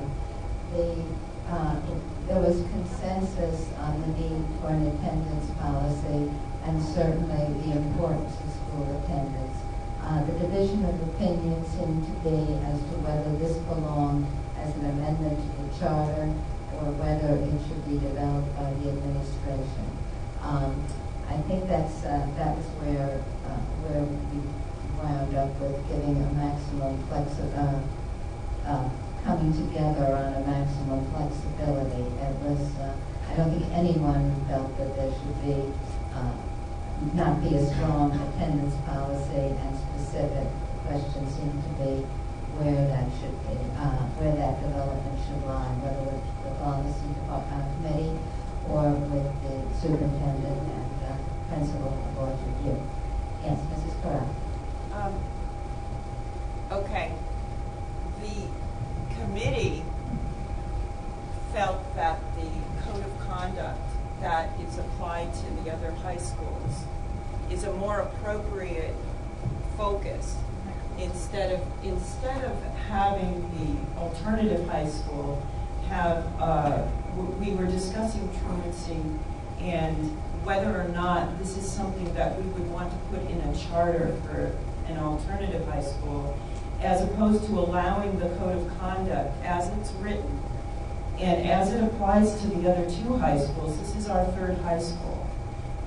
there was consensus on the need for an attendance policy and certainly the importance of school attendance. The division of opinion seemed to be as to whether this belonged as an amendment to the charter or whether it should be developed by the administration. I think that was where we wound up with giving a maximum coming together on a maximum flexibility. It was, I don't think anyone felt that there should be not be a strong attendance policy and specific. The question seemed to be where that should be, where that development should lie, whether with the policy committee or with the superintendent and principal of board review. Yes, Mrs. Corral. Okay. The committee felt that the code of conduct that is applied to the other high schools is a more appropriate focus. Instead of having the alternative high school have, we were discussing truancy and whether or not this is something that we would want to put in a charter for an alternative high school, as opposed to allowing the code of conduct as it's written and as it applies to the other two high schools. This is our third high school.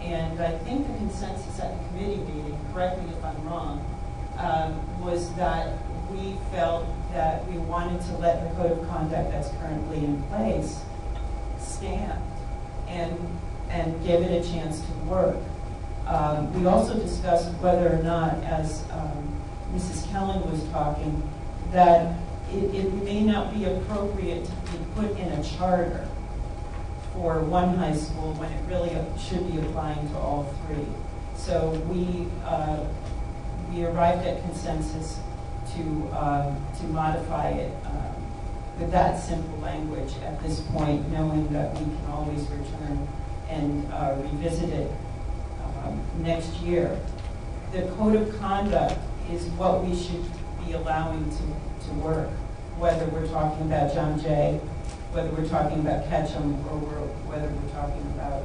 And I think the consensus at the committee meeting, correct me if I'm wrong, was that we felt that we wanted to let the code of conduct that's currently in place stand and give it a chance to work. We also discussed whether or not, as Mrs. Kellen was talking, that it may not be appropriate to be put in a charter for one high school when it really should be applying to all three. So we arrived at consensus to modify it with that simple language at this point, knowing that we can always return and revisit it next year. The code of conduct is what we should be allowing to work, whether we're talking about John Jay, whether we're talking about Ketchum, or whether we're talking about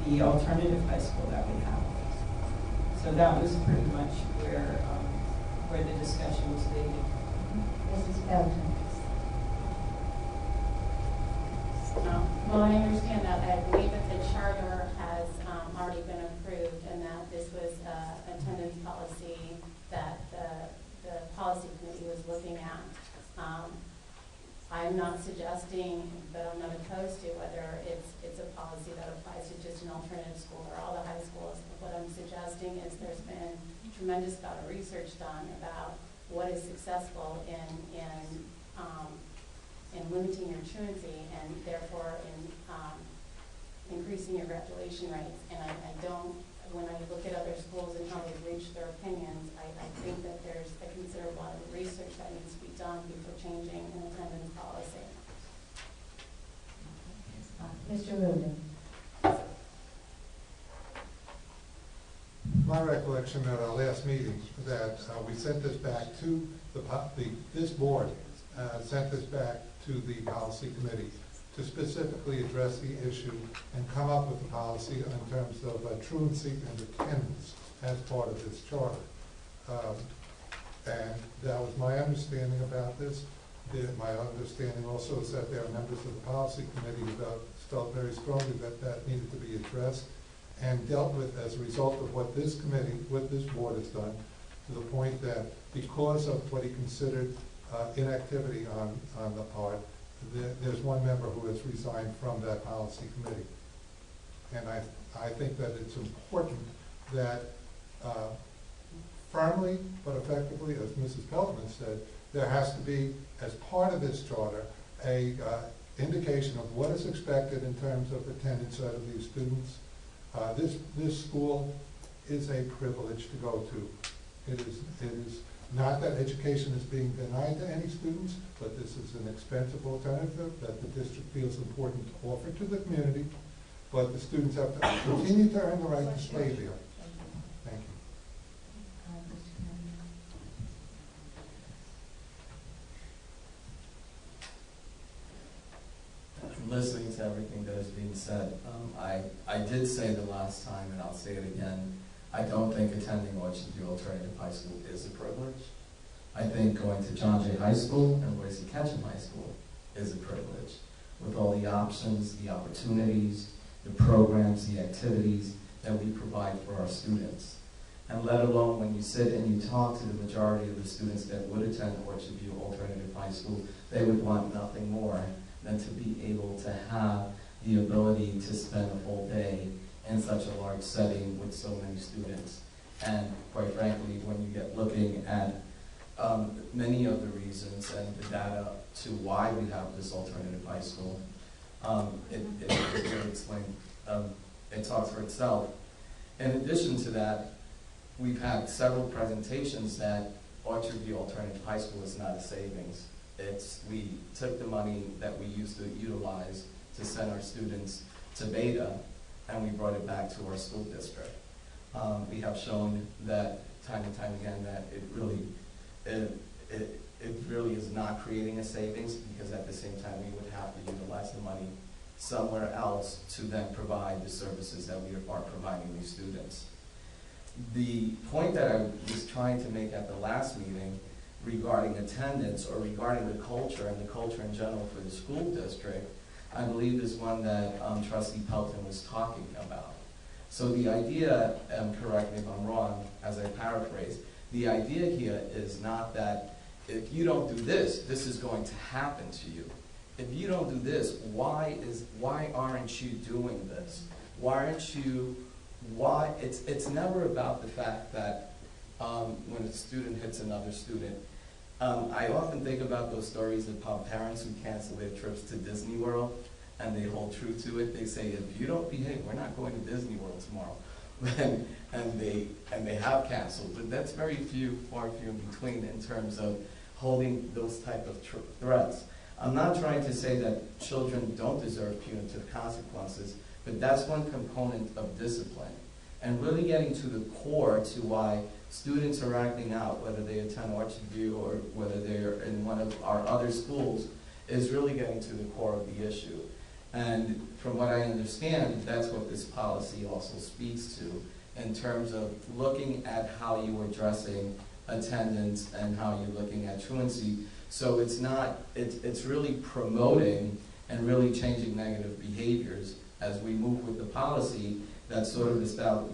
the alternative high school that we have. So that was pretty much where the discussion was leading. Mrs. Belton. Well, I understand that. I believe that the charter has already been approved and that this was attendance policy that the policy committee was looking at. I'm not suggesting, but I'm not opposed to whether it's a policy that applies to just an alternative school or all the high schools. What I'm suggesting is there's been a tremendous amount of research done about what is successful in limiting your truancy and therefore in increasing your graduation rates. And I don't, when I look at other schools and how they've reached their opinions, I think that there's a considerable amount of research that needs to be done before changing an attendance policy. Mr. Rubin. My recollection at our last meeting that we sent this back to this board, sent this back to the policy committee to specifically address the issue and come up with a policy in terms of truancy and attendance as part of this charter. And that was my understanding about this. My understanding also is that there are members of the policy committee who felt very strongly that that needed to be addressed and dealt with as a result of what this committee, what this board has done, to the point that because of what he considered inactivity on the part, there's one member who has resigned from that policy committee. And I think that it's important that firmly but effectively, as Mrs. Peltman said, there has to be, as part of this charter, a indication of what is expected in terms of attendance out of these students. This school is a privilege to go to. It is not that education is being denied to any students, but this is an expensive alternative that the district feels important to offer to the community. But the students have to continue to earn the right to stay there. Thank you. Listening to everything that is being said, I did say the last time, and I'll say it again, I don't think attending Orchard View Alternative High School is a privilege. I think going to John Jay High School and Royce Ketchum High School is a privilege, with all the options, the opportunities, the programs, the activities that we provide for our students. And let alone when you sit and you talk to the majority of the students that would attend Orchard View Alternative High School, they would want nothing more than to be able to have the ability to spend a full day in such a large setting with so many students. And quite frankly, when you get looking at many of the reasons and the data to why we have this alternative high school, it really explains, it talks for itself. In addition to that, we've had several presentations that Orchard View Alternative High School is not a savings. We took the money that we used to utilize to send our students to beta, and we brought it back to our school district. We have shown that time and time again that it really is not creating a savings, because at the same time we would have to utilize the money somewhere else to then provide the services that we are providing these students. The point that I was trying to make at the last meeting regarding attendance, or regarding the culture and the culture in general for the school district, I believe is one that Trustee Pelton was talking about. So the idea, correct me if I'm wrong, as I paraphrase, the idea here is not that if you don't do this, this is going to happen to you. If you don't do this, why aren't you doing this? It's never about the fact that when a student hits another student. I often think about those stories of parents who cancel their trips to Disney World, and they hold true to it. They say, if you don't behave, we're not going to Disney World tomorrow. and they have canceled. But that's far few in between in terms of holding those type of threats. I'm not trying to say that children don't deserve punitive consequences, but that's one component of discipline. And really getting to the core to why students are acting out, whether they attend Orchardview or whether they're in one of our other schools, is really getting to the core of the issue. And from what I understand, that's what this policy also speaks to in terms of looking at how you are addressing attendance and how you're looking at truancy. So it's really promoting and really changing negative behaviors as we move with the policy that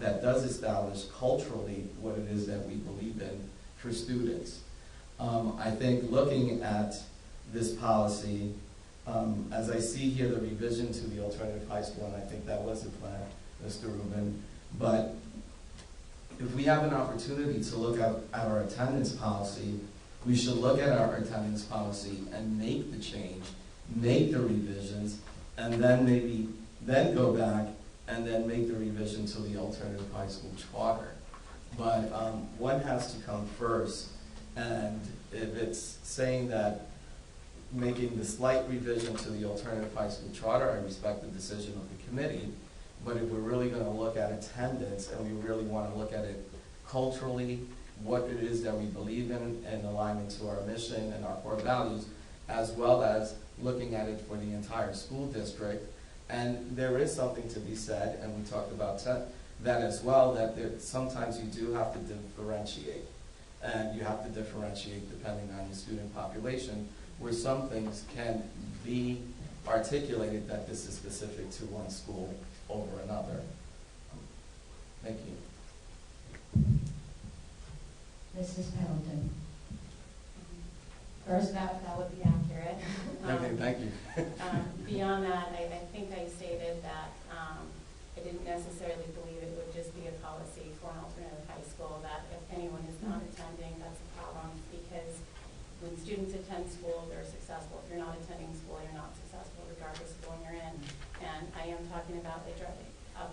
that does establish culturally what it is that we believe in for students. I think looking at this policy, as I see here the revision to the alternative high school, and I think that was the plan, Mr. Rubin, but if we have an opportunity to look at our attendance policy, we should look at our attendance policy and make the change, make the revisions, and then go back and then make the revision to the alternative high school charter. But one has to come first, and if it's saying that making the slight revision to the alternative high school charter, I respect the decision of the committee, but if we're really going to look at attendance and we really want to look at it culturally, what it is that we believe in alignment to our mission and our core values, as well as looking at it for the entire school district. And there is something to be said, and we talked about that as well, that sometimes you do have to differentiate. And you have to differentiate depending on your student population, where some things can be articulated that this is specific to one school over another. Thank you. Mrs. Pendleton. First, that would be accurate. Okay, thank you. Beyond that, I think I stated that I didn't necessarily believe it would just be a policy for an alternative high school, that if anyone is not attending, that's a problem, because when students attend school, they're successful. If you're not attending school, you're not successful regardless of when you're in. And I am talking about a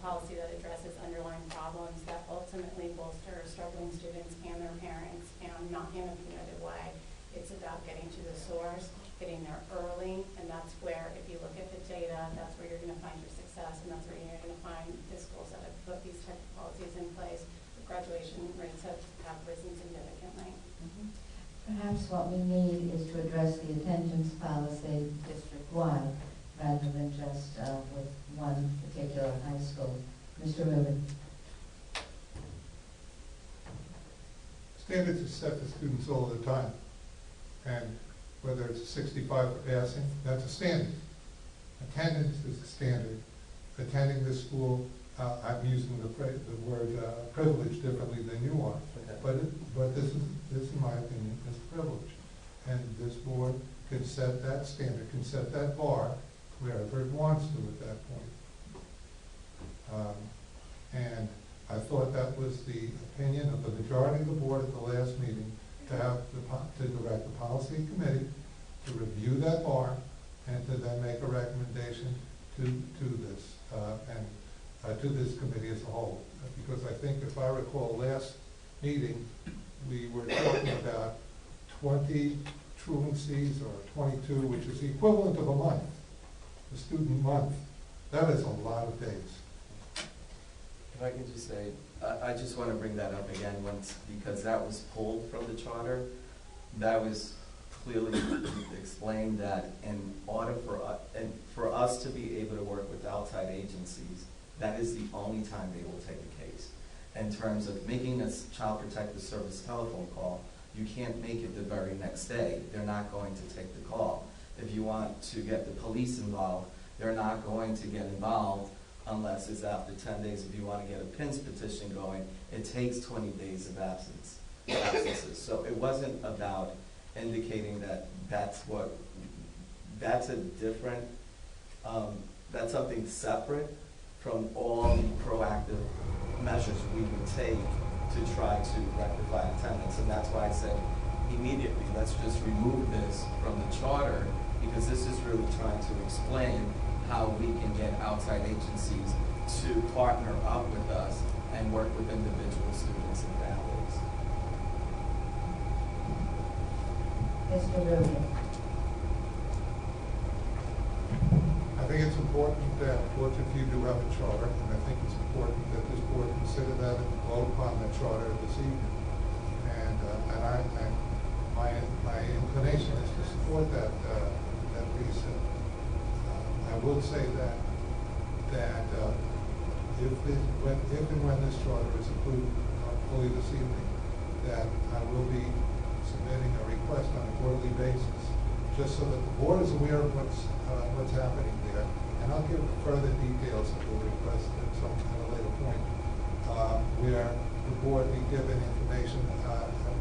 policy that addresses underlying problems that ultimately bolster struggling students and their parents, and not in a punitive way. It's about getting to the source, getting there early, and that's where, if you look at the data, that's where you're going to find your success, and that's where you're going to find the schools that have put these type of policies in place. The graduation rates have risen significantly. Mm-hmm. Perhaps what we need is to address the attendance policy district-wide, rather than just with one particular high school. Mr. Rubin. Standards are set for students all the time. And whether it's 65 for passing, that's a standard. Attendance is a standard. Attending this school, I'm using the word privilege differently than you are. Okay. But this, in my opinion, is privilege. And this board can set that standard, can set that bar wherever it wants to at that point. And I thought that was the opinion of the majority of the board at the last meeting, to direct the policy committee to review that bar and to then make a recommendation to this and to this committee as a whole. Because I think, if I recall, last meeting we were talking about 20 truancies or 22, which is the equivalent of a month, a student month That is a lot of days. If I can just say, I just want to bring that up again once, because that was pulled from the charter. That was clearly explained that in order for us to be able to work with outside agencies, that is the only time they will take a case. In terms of making a child protective service telephone call, you can't make it the very next day. They're not going to take the call. If you want to get the police involved, they're not going to get involved unless it's after 10 days. If you want to get a PINS petition going, it takes 20 days of absences. So it wasn't about indicating that that's a different, that's something separate from all the proactive measures we would take to try to rectify attendance. And that's why I said immediately, let's just remove this from the charter, because this is really trying to explain how we can get outside agencies to partner up with us and work with individual students and families. Mr. Rubin. I think it's important that both of you do have a charter, and I think it's important that this board consider that and vote upon the charter this evening. And my inclination is to support that piece. I will say that if and when this charter is approved fully this evening, that I will be submitting a request on a quarterly basis, just so that the board is aware of what's happening there. And I'll give further details of the request at a later point, where the board be given information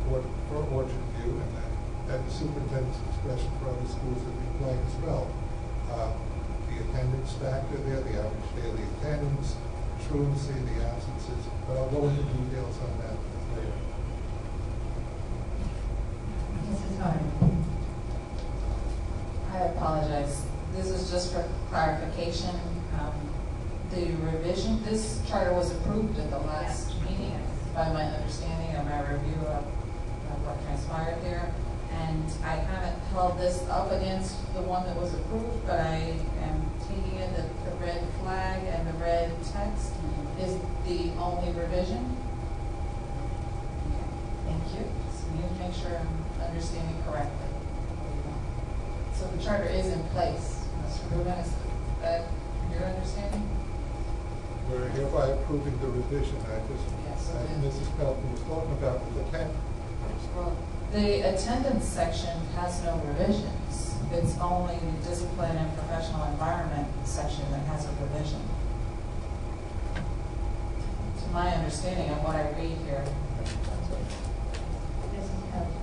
for Orchard View, and that the superintendent's discretion for other schools that we play as well. The attendance factor there, the average daily attendance, truancy, the absences, but I'll go into details on that later. Mrs. Harden. I apologize. This is just for clarification. The revision, this charter was approved at the last meeting, by my understanding and my review of what transpired there. And I haven't held this up against the one that was approved, but I am taking it that the red flag and the red text is the only revision. Okay, thank you. Just need to make sure I'm understanding correctly. So the charter is in place. Mr. Rubin, is that your understanding? We're hereby approving the revision. Yes. Mrs. Pelton was talking about the 10th. Well, the attendance section has no revisions. It's only the discipline and professional environment section that has a revision. To my understanding of what I read here. Mrs. Pelton.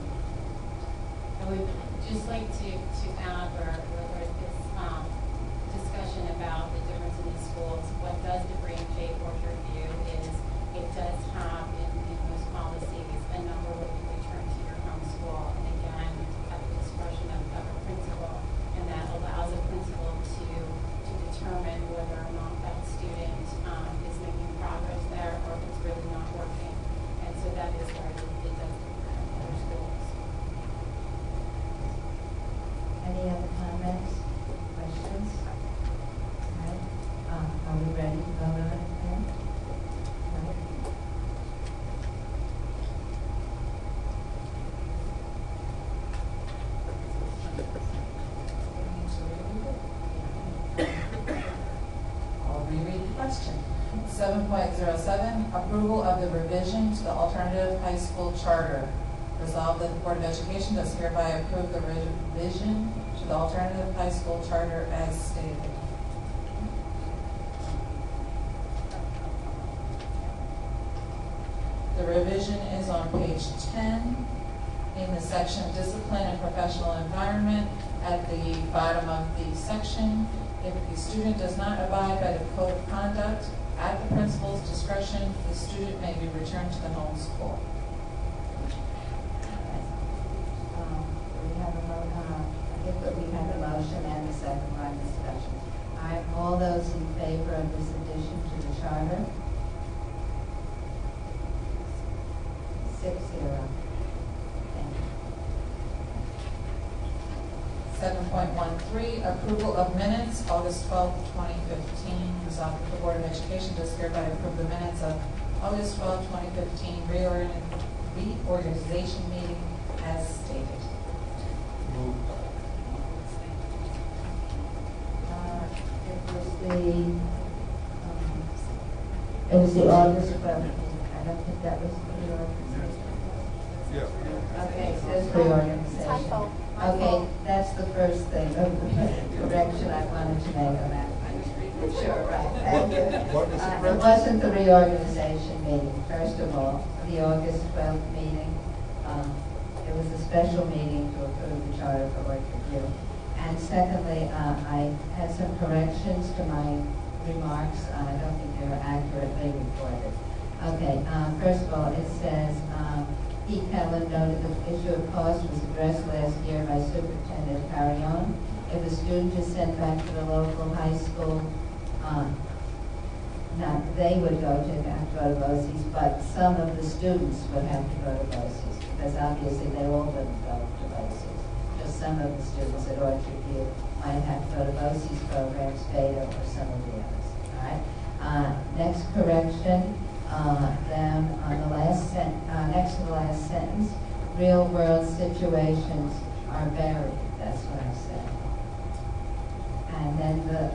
I would just like to add, or this discussion about the difference in the schools. What does differentiate Orchard View is it does have in those policies a number where you return to your home school, and again, at the discretion of a principal, and that allows a principal to determine whether or not that student is making progress there, or if it's really not working. And so that is where it does differ from other schools. Any other comments, questions? All right. Are we ready to vote on it then? Right. I'll reread the question. 7.07, approval of the revision to the alternative high school charter. Resolved that the Board of Education does hereby approve the revision to the alternative high school charter as stated. The revision is on page 10 in the section Discipline and Professional Environment. At the bottom of the section, if the student does not abide by the code of conduct, at the principal's discretion, the student may be returned to the home school. We have a motion. I think that we have a motion and a second line discussion. All right. All those in favor of this addition to the charter? 6-0. Thank you. 7.13, approval of minutes, August 12th, 2015. Resolved that the Board of Education does hereby approve the minutes of August 12th, 2015 reorganization meeting as stated. It was the August 12th. I don't think that was reorganization. Yeah. Okay, it says reorganization. Typo. Okay, that's the first thing, correction I wanted to make on that. Sure, right, thank you. What was the It wasn't the reorganization meeting, first of all, the August 12th meeting. It was a special meeting to approve the charter for Orchard View. And secondly, I had some corrections to my remarks. I don't think they were accurately reported. Okay, first of all, it says, E. Kellen noted the issue of cost was addressed last year by Superintendent Carrion. If a student is sent back to the local high school, not they would have to go to BOCES, but some of the students would have to go to BOCES, because obviously they all wouldn't go to BOCES. Just some of the students at Orchard View might have to go to BOCES programs, Beta, or some of the others. All right. Next correction. Then on the last next to the last sentence, real world situations are varied. That's what I said. And then the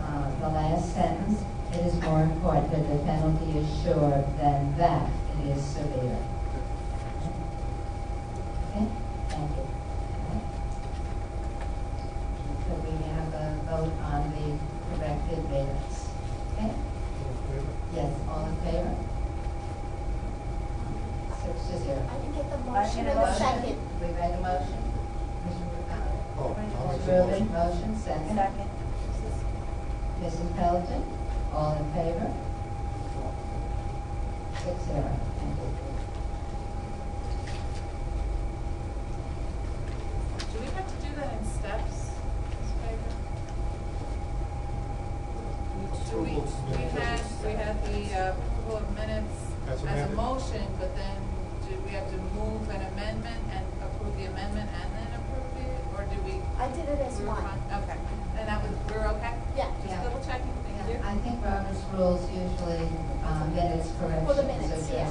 last sentence, it is more important that the penalty is sure than that it is severe. Okay, thank you. So we have a vote on the corrected minutes. Okay? Yes, all in favor? 6-0. I didn't get the motion in a second. We made a motion. Oh, I'll make Mr. the Rubin, motion. motion, second. Second. Mrs. Pelton, all in favor? 6-0. Thank you. Do we have to do that in steps, Ms. Faber? We had the approval of minutes As as a amended. motion, but then did we have to move an amendment and approve the amendment and then approve it, or did we? I did it as we were one. fine? Okay, and that was, we're okay? Yeah. Just Yeah. double checking, thank you. I think Robert's rules usually minutes corrections. For the minutes, are yeah.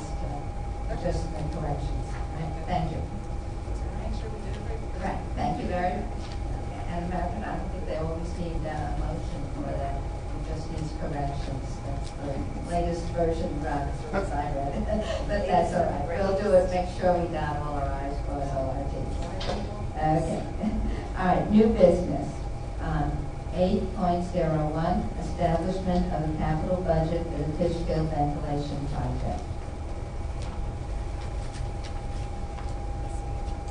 just the corrections. Right? Thank you. Make sure we did it right. Right, thank you very much. And American, I don't think they always need a motion for that. It just needs corrections. That's the latest version of Robert's rules I read. But that's all right. We'll do it, make sure we dot all our i's, cross all our t's. Okay. All right, new business. 8.01, establishment of a capital budget for the Fishkill ventilation project.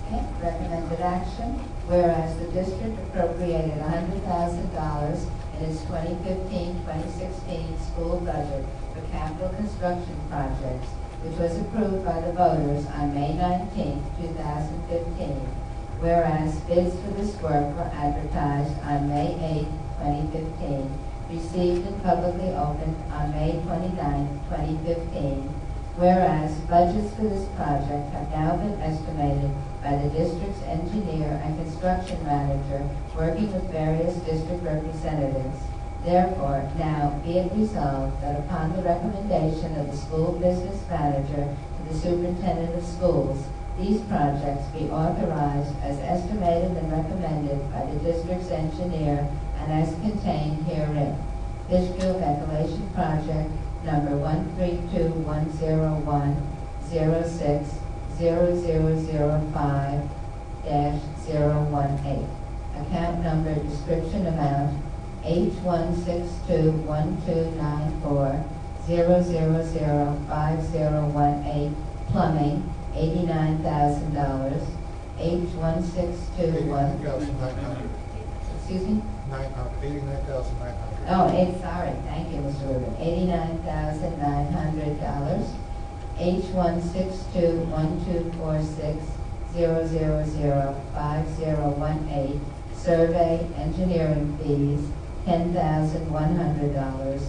Okay, recommended action. Whereas the district appropriated $100,000 in its 2015-2016 school budget for capital construction projects, which was approved by the voters on May 19, 2015. Whereas bids for this work were advertised on May 8, 2015, received and publicly opened on May 29, 2015. Whereas budgets for this project have now been estimated by the district's engineer and construction manager working with various district representatives. Therefore, now be it resolved that upon the recommendation of the school business manager to the superintendent of schools, these projects be authorized as estimated and recommended by the district's engineer and as contained herein. Fishkill Ventilation Project number 132-101-06-0005-018. Account number, description amount, H1621294 0005018, plumbing, $89,000. H1621. 89,900. Excuse me? 89,900. Oh, sorry, thank you, Mr. Rubin. $89,900. H1621246-0005018. Survey engineering fees, $10,100.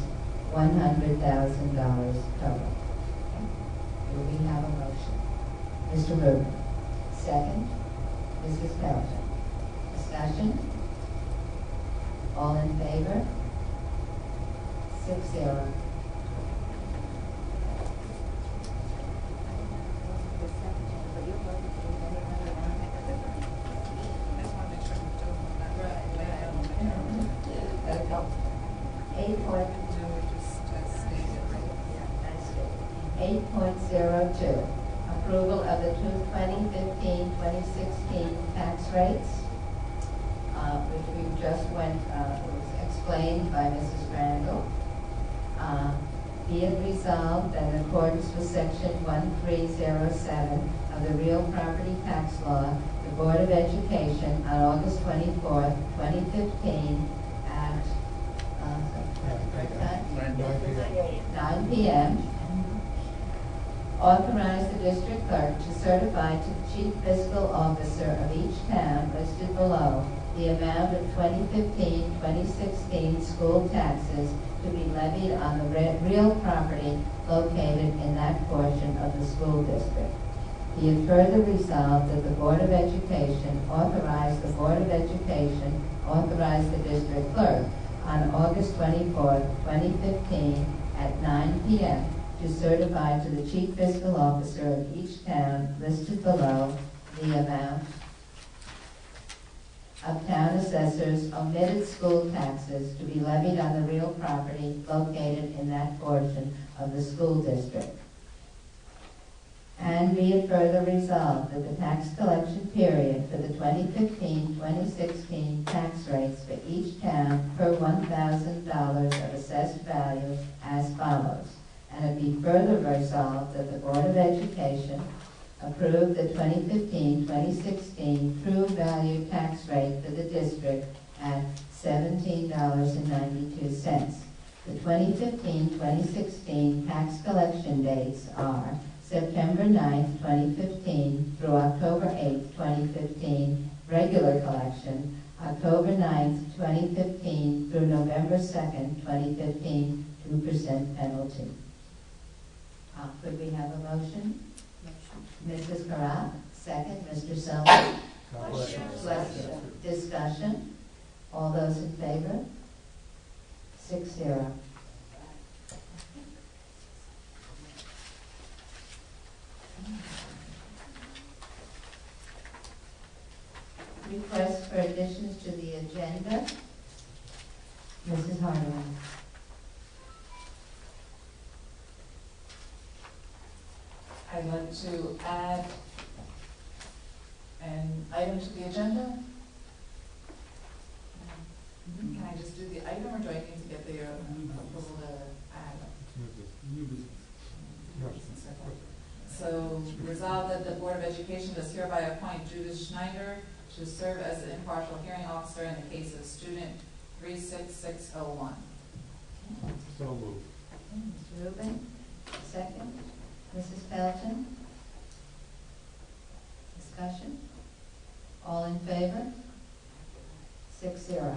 $100,000 total. Do we have a motion? Mr. Rubin. Second. Mrs. Pelton. Discussion? 6-0. Eight point. 8.02, approval of the 2015-2016 tax rates, which we just was explained by Mrs. Randall. Be it resolved that in accordance with section 1307 of the real property tax law, the Board of Education on August 24th, 2015 at 9 p.m. authorize the district clerk to certify to the chief fiscal officer of each town listed below the amount of 2015-2016 school taxes to be levied on the real property located in that portion of the school district. Be it further resolved that the Board of Education authorize the district clerk on August 24th, 2015 at 9 p.m. to certify to the chief fiscal officer of each town listed below the amount of town assessors' omitted school taxes to be levied on the real property located in that portion of the school district. And be it further resolved that the tax collection period for the 2015-2016 tax rates for each town per $1,000 of assessed value as follows. And it be further resolved that the Board of Education approve the 2015-2016 true value tax rate for the district at $17.92. The 2015-2016 tax collection dates are September 9th, 2015 through October 8th, 2015, regular collection, October 9th, 2015 through November 2nd, 2015, 2% penalty. Could we have a motion? Mrs. Karat, second. Mr. Selman? Question. Discussion? All those in favor? 6-0. Request for additions to the agenda. Mrs. Hardaway. I'd like to add an item to the agenda. Can I just do the item, or do I need to get the approval to add? New business. So, resolve that the Board of Education does hereby appoint Judith Schneider to serve as an impartial hearing officer in the case of student 36601. So moved. Mr. Rubin, second. Mrs. Felton? Discussion? All in favor? 6-0.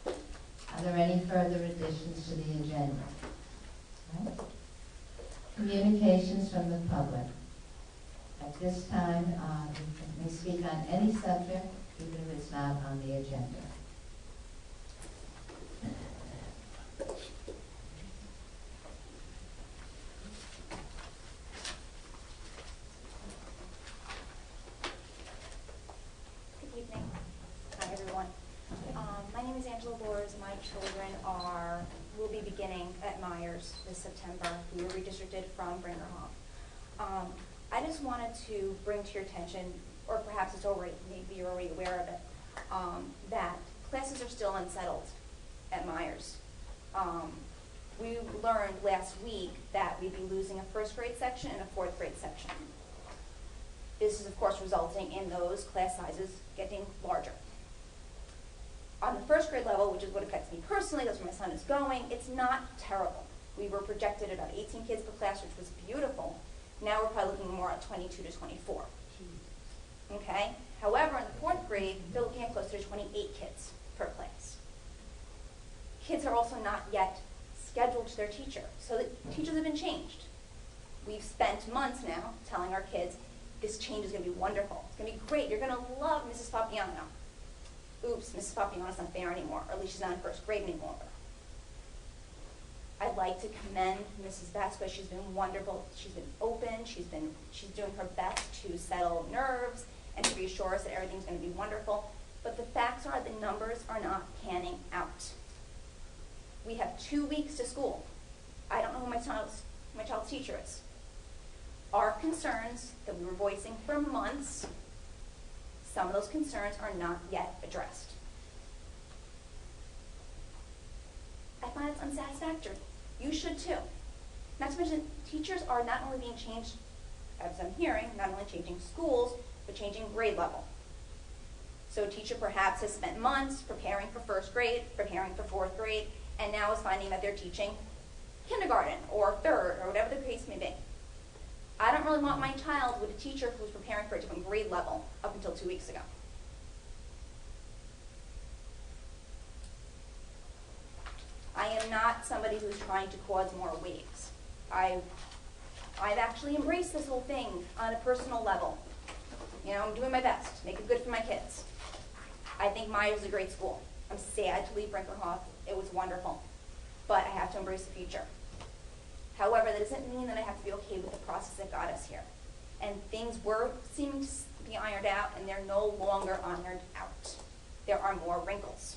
Are there any further additions to the agenda? No? Communications from the public. At this time, you may speak on any subject, even if it's not on the agenda. My children will be beginning at Myers this September. We were redistricted from Bringerhoff. I just wanted to bring to your attention, or perhaps it's already, maybe you're already aware of it, that classes are still unsettled at Myers. We learned last week that we'd be losing a first grade section and a fourth grade section. This is, of course, resulting in those class sizes getting larger. On the first grade level, which is what affects me personally, that's where my son is going, it's not terrible. We were projected about 18 kids per class, which was beautiful. Now we're probably looking more at 22 to 24. Okay? However, in the fourth grade, they're looking at closer to 28 kids per class. Kids are also not yet scheduled to their teacher. So the teachers have been changed. We've spent months now telling our kids, this change is going to be wonderful. It's going to be great. You're going to love Mrs. Papiano. Oops, Mrs. Papiano's not there anymore, or at least she's not in first grade any longer. I'd like to commend Mrs. Bassett. She's been wonderful. She's been open. She's doing her best to settle nerves and to reassure us that everything's going to be wonderful. But the facts are the numbers are not panning out. We have 2 weeks to school. I don't know who my child's teacher is. Our concerns that we were voicing for months, some of those concerns are not yet addressed. I find it's unsatisfactory. You should too. Not to mention, teachers are not only being changed, as I'm hearing, not only changing schools, but changing grade level. So a teacher perhaps has spent months preparing for first grade, preparing for fourth grade, and now is finding that they're teaching kindergarten or third or whatever the case may be. I don't really want my child with a teacher who's preparing for a different grade level up until 2 weeks ago. I am not somebody who's trying to cause more waves. I've actually embraced this whole thing on a personal level. You know, I'm doing my best to make it good for my kids. I think Maya was a great school. I'm sad to leave Brinkerhoff. It was wonderful. But I have to embrace the future. However, that doesn't mean that I have to be okay with the process that got us here. And things were seeming to be ironed out, and they're no longer ironed out. There are more wrinkles.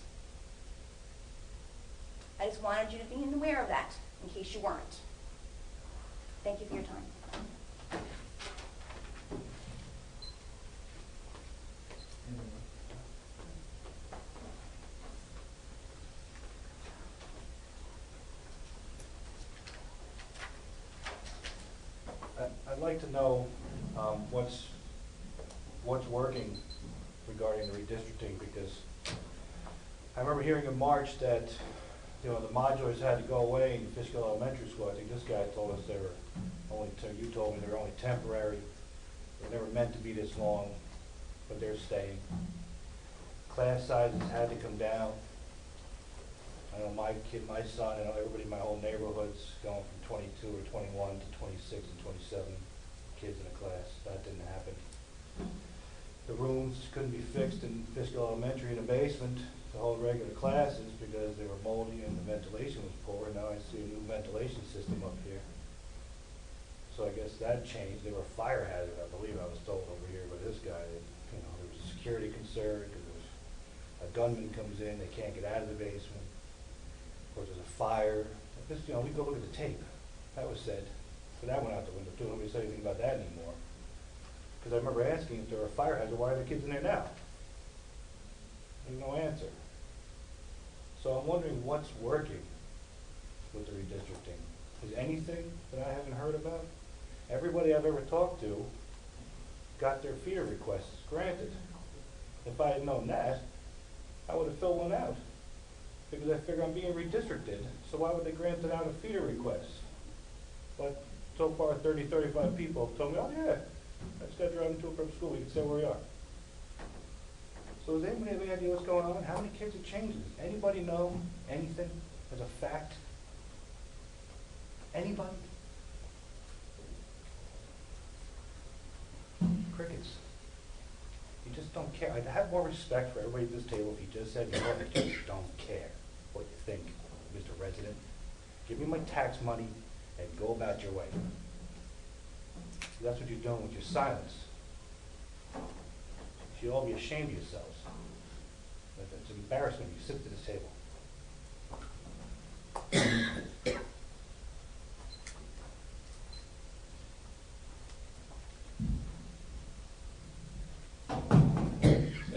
I just wanted you to be aware of that, in case you weren't. Thank you for your time. I'd like to know what's working regarding the redistricting, because I remember hearing in March that the modulars had to go away in Fishkill Elementary School. I think this guy told us they were only, you told me they were only temporary. They were never meant to be this long, but they're staying. Class sizes had to come down. I know my kid, my son, and everybody in my whole neighborhood's going from 22 or 21 to 26 and 27 kids in a class. That didn't happen. The rooms couldn't be fixed in Fishkill Elementary in the basement to hold regular classes because they were moldy and the ventilation was poor. Now I see a new ventilation system up here. So I guess that changed. They were a fire hazard, I believe I was told over here by this guy. That, you know, there was a security concern because a gunman comes in, they can't get out of the basement. Or there's a fire. Just, you know, we go look at the tape. That was said. So that went out the window too. Nobody said anything about that anymore. Because I remember asking if there were a fire hazard, why are the kids in there now? There's no answer. So I'm wondering what's working with the redistricting. Is anything that I haven't heard about? Everybody I've ever talked to got their feeder requests granted. If I had known that, I would have filled one out. Because I figure I'm being redistricted, so why would they grant it out a feeder request? But so far 30, 35 people have told me, oh yeah, I just got to drive into a prep school, we can stay where we are. So does anybody have any idea what's going on? How many kids are changing? Does anybody know anything as a fact? Anybody? Crickets. You just don't care. I'd have more respect for everybody at this table if you just said, you know, I just don't care what you think, Mr. Resident. Give me my tax money and go about your way. That's what you're doing with your silence. You should all be ashamed of yourselves. It's an embarrassment you sit at this table.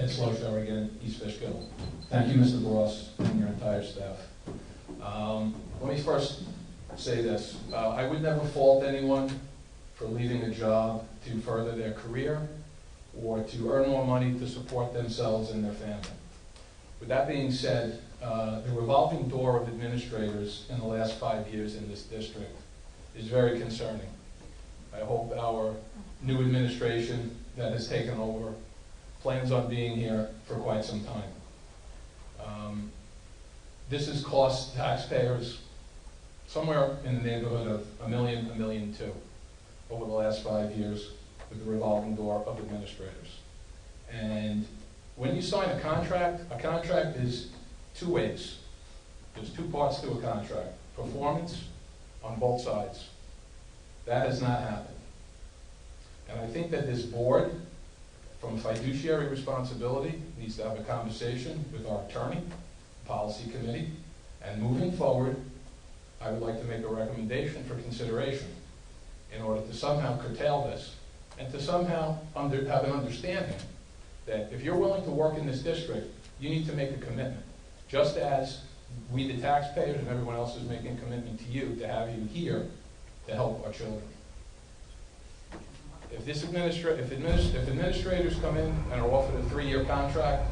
Slow again, East Fishkill. Thank you, Mr. Gross, and your entire staff. Let me first say this. I would never fault anyone for leaving a job to further their career or to earn more money to support themselves and their family. With that being said, the revolving door of administrators in the last 5 years in this district is very concerning. I hope our new administration that has taken over plans on being here for quite some time. This has cost taxpayers somewhere in the neighborhood of $1 million, $1.2 million over the last 5 years with the revolving door of administrators. And when you sign a contract is two ways. There's two parts to a contract. performance on both sides. That has not happened. And I think that this board, from a fiduciary responsibility, needs to have a conversation with our attorney, policy committee, and moving forward, I would like to make a recommendation for consideration in order to somehow curtail this and to somehow have an understanding that if you're willing to work in this district, you need to make a commitment, just as we, the taxpayers, and everyone else is making a commitment to you to have you here to help our children. If administrators come in and are offered a 3-year contract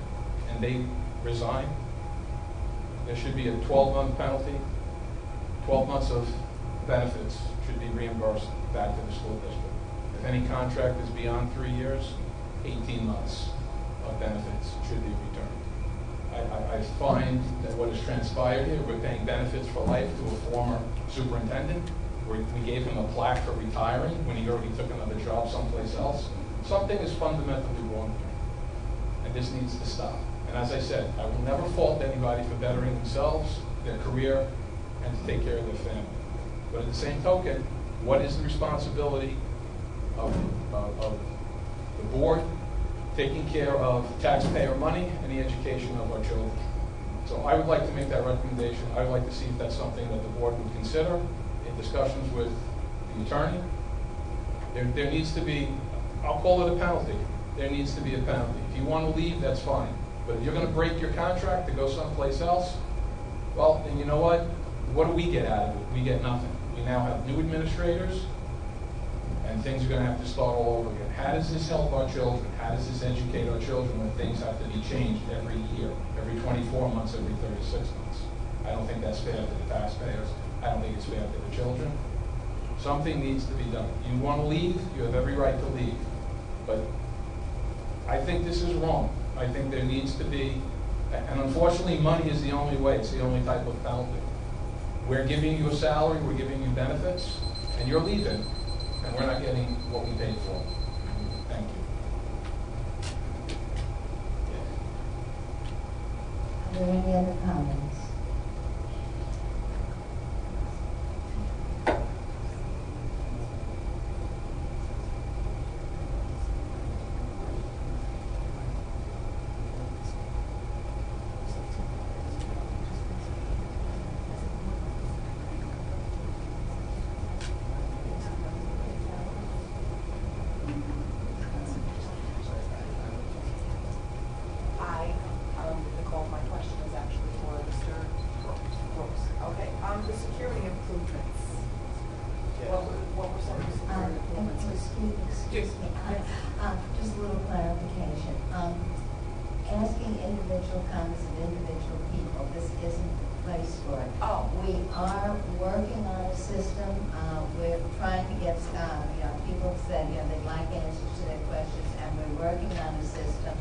and they resign, there should be a 12-month penalty. 12 months of benefits should be reimbursed back to the school district. If any contract is beyond 3 years, 18 months of benefits should be returned. I find that what has transpired here, we're paying benefits for life to a former superintendent. We gave him a plaque for retiring when he already took another job someplace else. Something is fundamentally wrong here, and this needs to stop. And as I said, I will never fault anybody for bettering themselves, their career, and to take care of their family. But at the same token, what is the responsibility of the board taking care of taxpayer money and the education of our children? So I would like to make that recommendation. I would like to see if that's something that the board would consider in discussions with the attorney. There needs to be, I'll call it a penalty. There needs to be a penalty. If you want to leave, that's fine. But if you're going to break your contract to go someplace else, well, then you know what? What do we get out of it? We get nothing. We now have new administrators, and things are going to have to start all over again. How does this help our children? How does this educate our children when things have to be changed every year, every 24 months, every 36 months? I don't think that's fair to the taxpayers. I don't think it's fair to the children. Something needs to be done. You want to leave, you have every right to leave. But I think this is wrong. I think there needs to be, and unfortunately money is the only way, it's the only type of penalty. We're giving you a salary, we're giving you benefits, and you're leaving, and we're not getting what we paid for. Thank you. Are there any other comments? Just a little clarification. Asking individual comments of individual people, this isn't the place for it. Oh. We are working on a system. We're trying to get, people said, they'd like answers to their questions, and we're working on a system.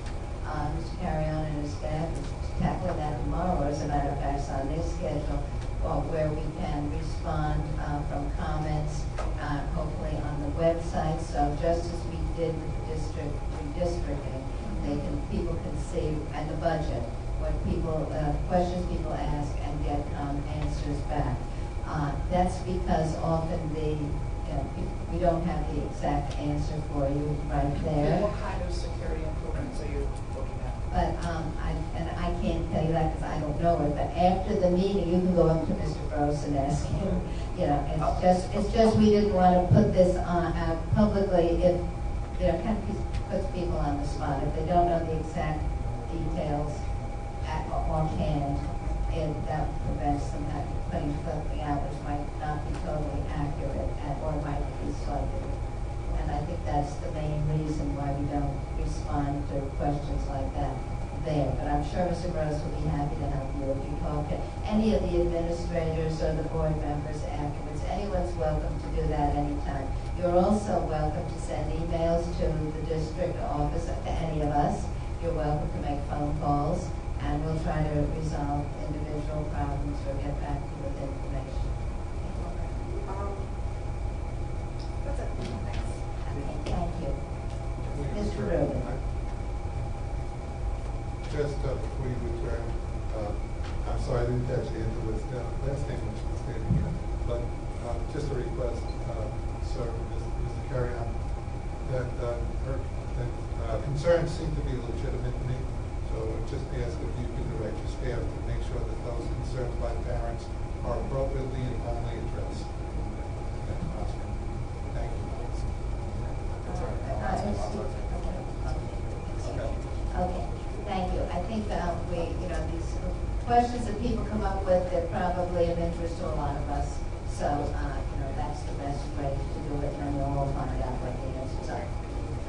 Mr. Carrion and his staff is tackling that tomorrow, as a matter of fact, it's on their schedule, where we can respond from comments, hopefully on the website. So just as we did with the district redistricting, people can see, and the budget, what questions people ask and get answers back. That's because often we don't have the exact answer for you right there. What kind of security improvements are you looking at? But I can't tell you that because I don't know it. But after the meeting, you can go up to Mr. Gross and ask him. It's just we didn't want to put this on out publicly. If kind of puts people on the spot if they don't know the exact details offhand, and that prevents them putting something out which might not be totally accurate or might be slightly. And I think that's the main reason why we don't respond to questions like that there. But I'm sure Mr. Gross will be happy to help you if you talk to any of the administrators or the board members afterwards. Anyone's welcome to do that anytime. You're also welcome to send emails to the district office, to any of us. You're welcome to make phone calls, and we'll try to resolve individual problems or get back to you with information. That's it. Thanks. Okay, thank you. Mr. Rubin. Just before you return, I'm sorry, I didn't catch the end of his last name, which was stated here. But just a request, sir, Mr. Carrion, that her concerns seem to be legitimate to me. So just ask if you can direct your staff to make sure that those concerns by parents are appropriately and only addressed. Thank you. Okay, thank you. I think these questions that people come up with, they're probably of interest to a lot of us. So, that's the best way to do it, and then we'll all find out what the answers are.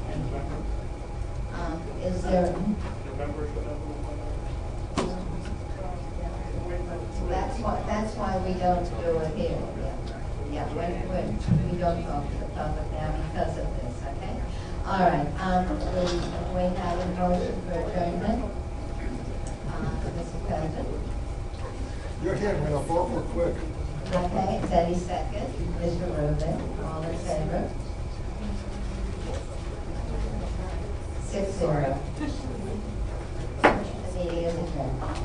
Thank you. Is there? That's why we don't do it here. Yeah, we don't talk to the public now because of this, okay? All right, we have a motion for adjournment. Mr. President? You're here, we're going to vote real quick. Okay, Teddy second. Mr. Rubin, all in favor? 6-0. The meeting is adjourned.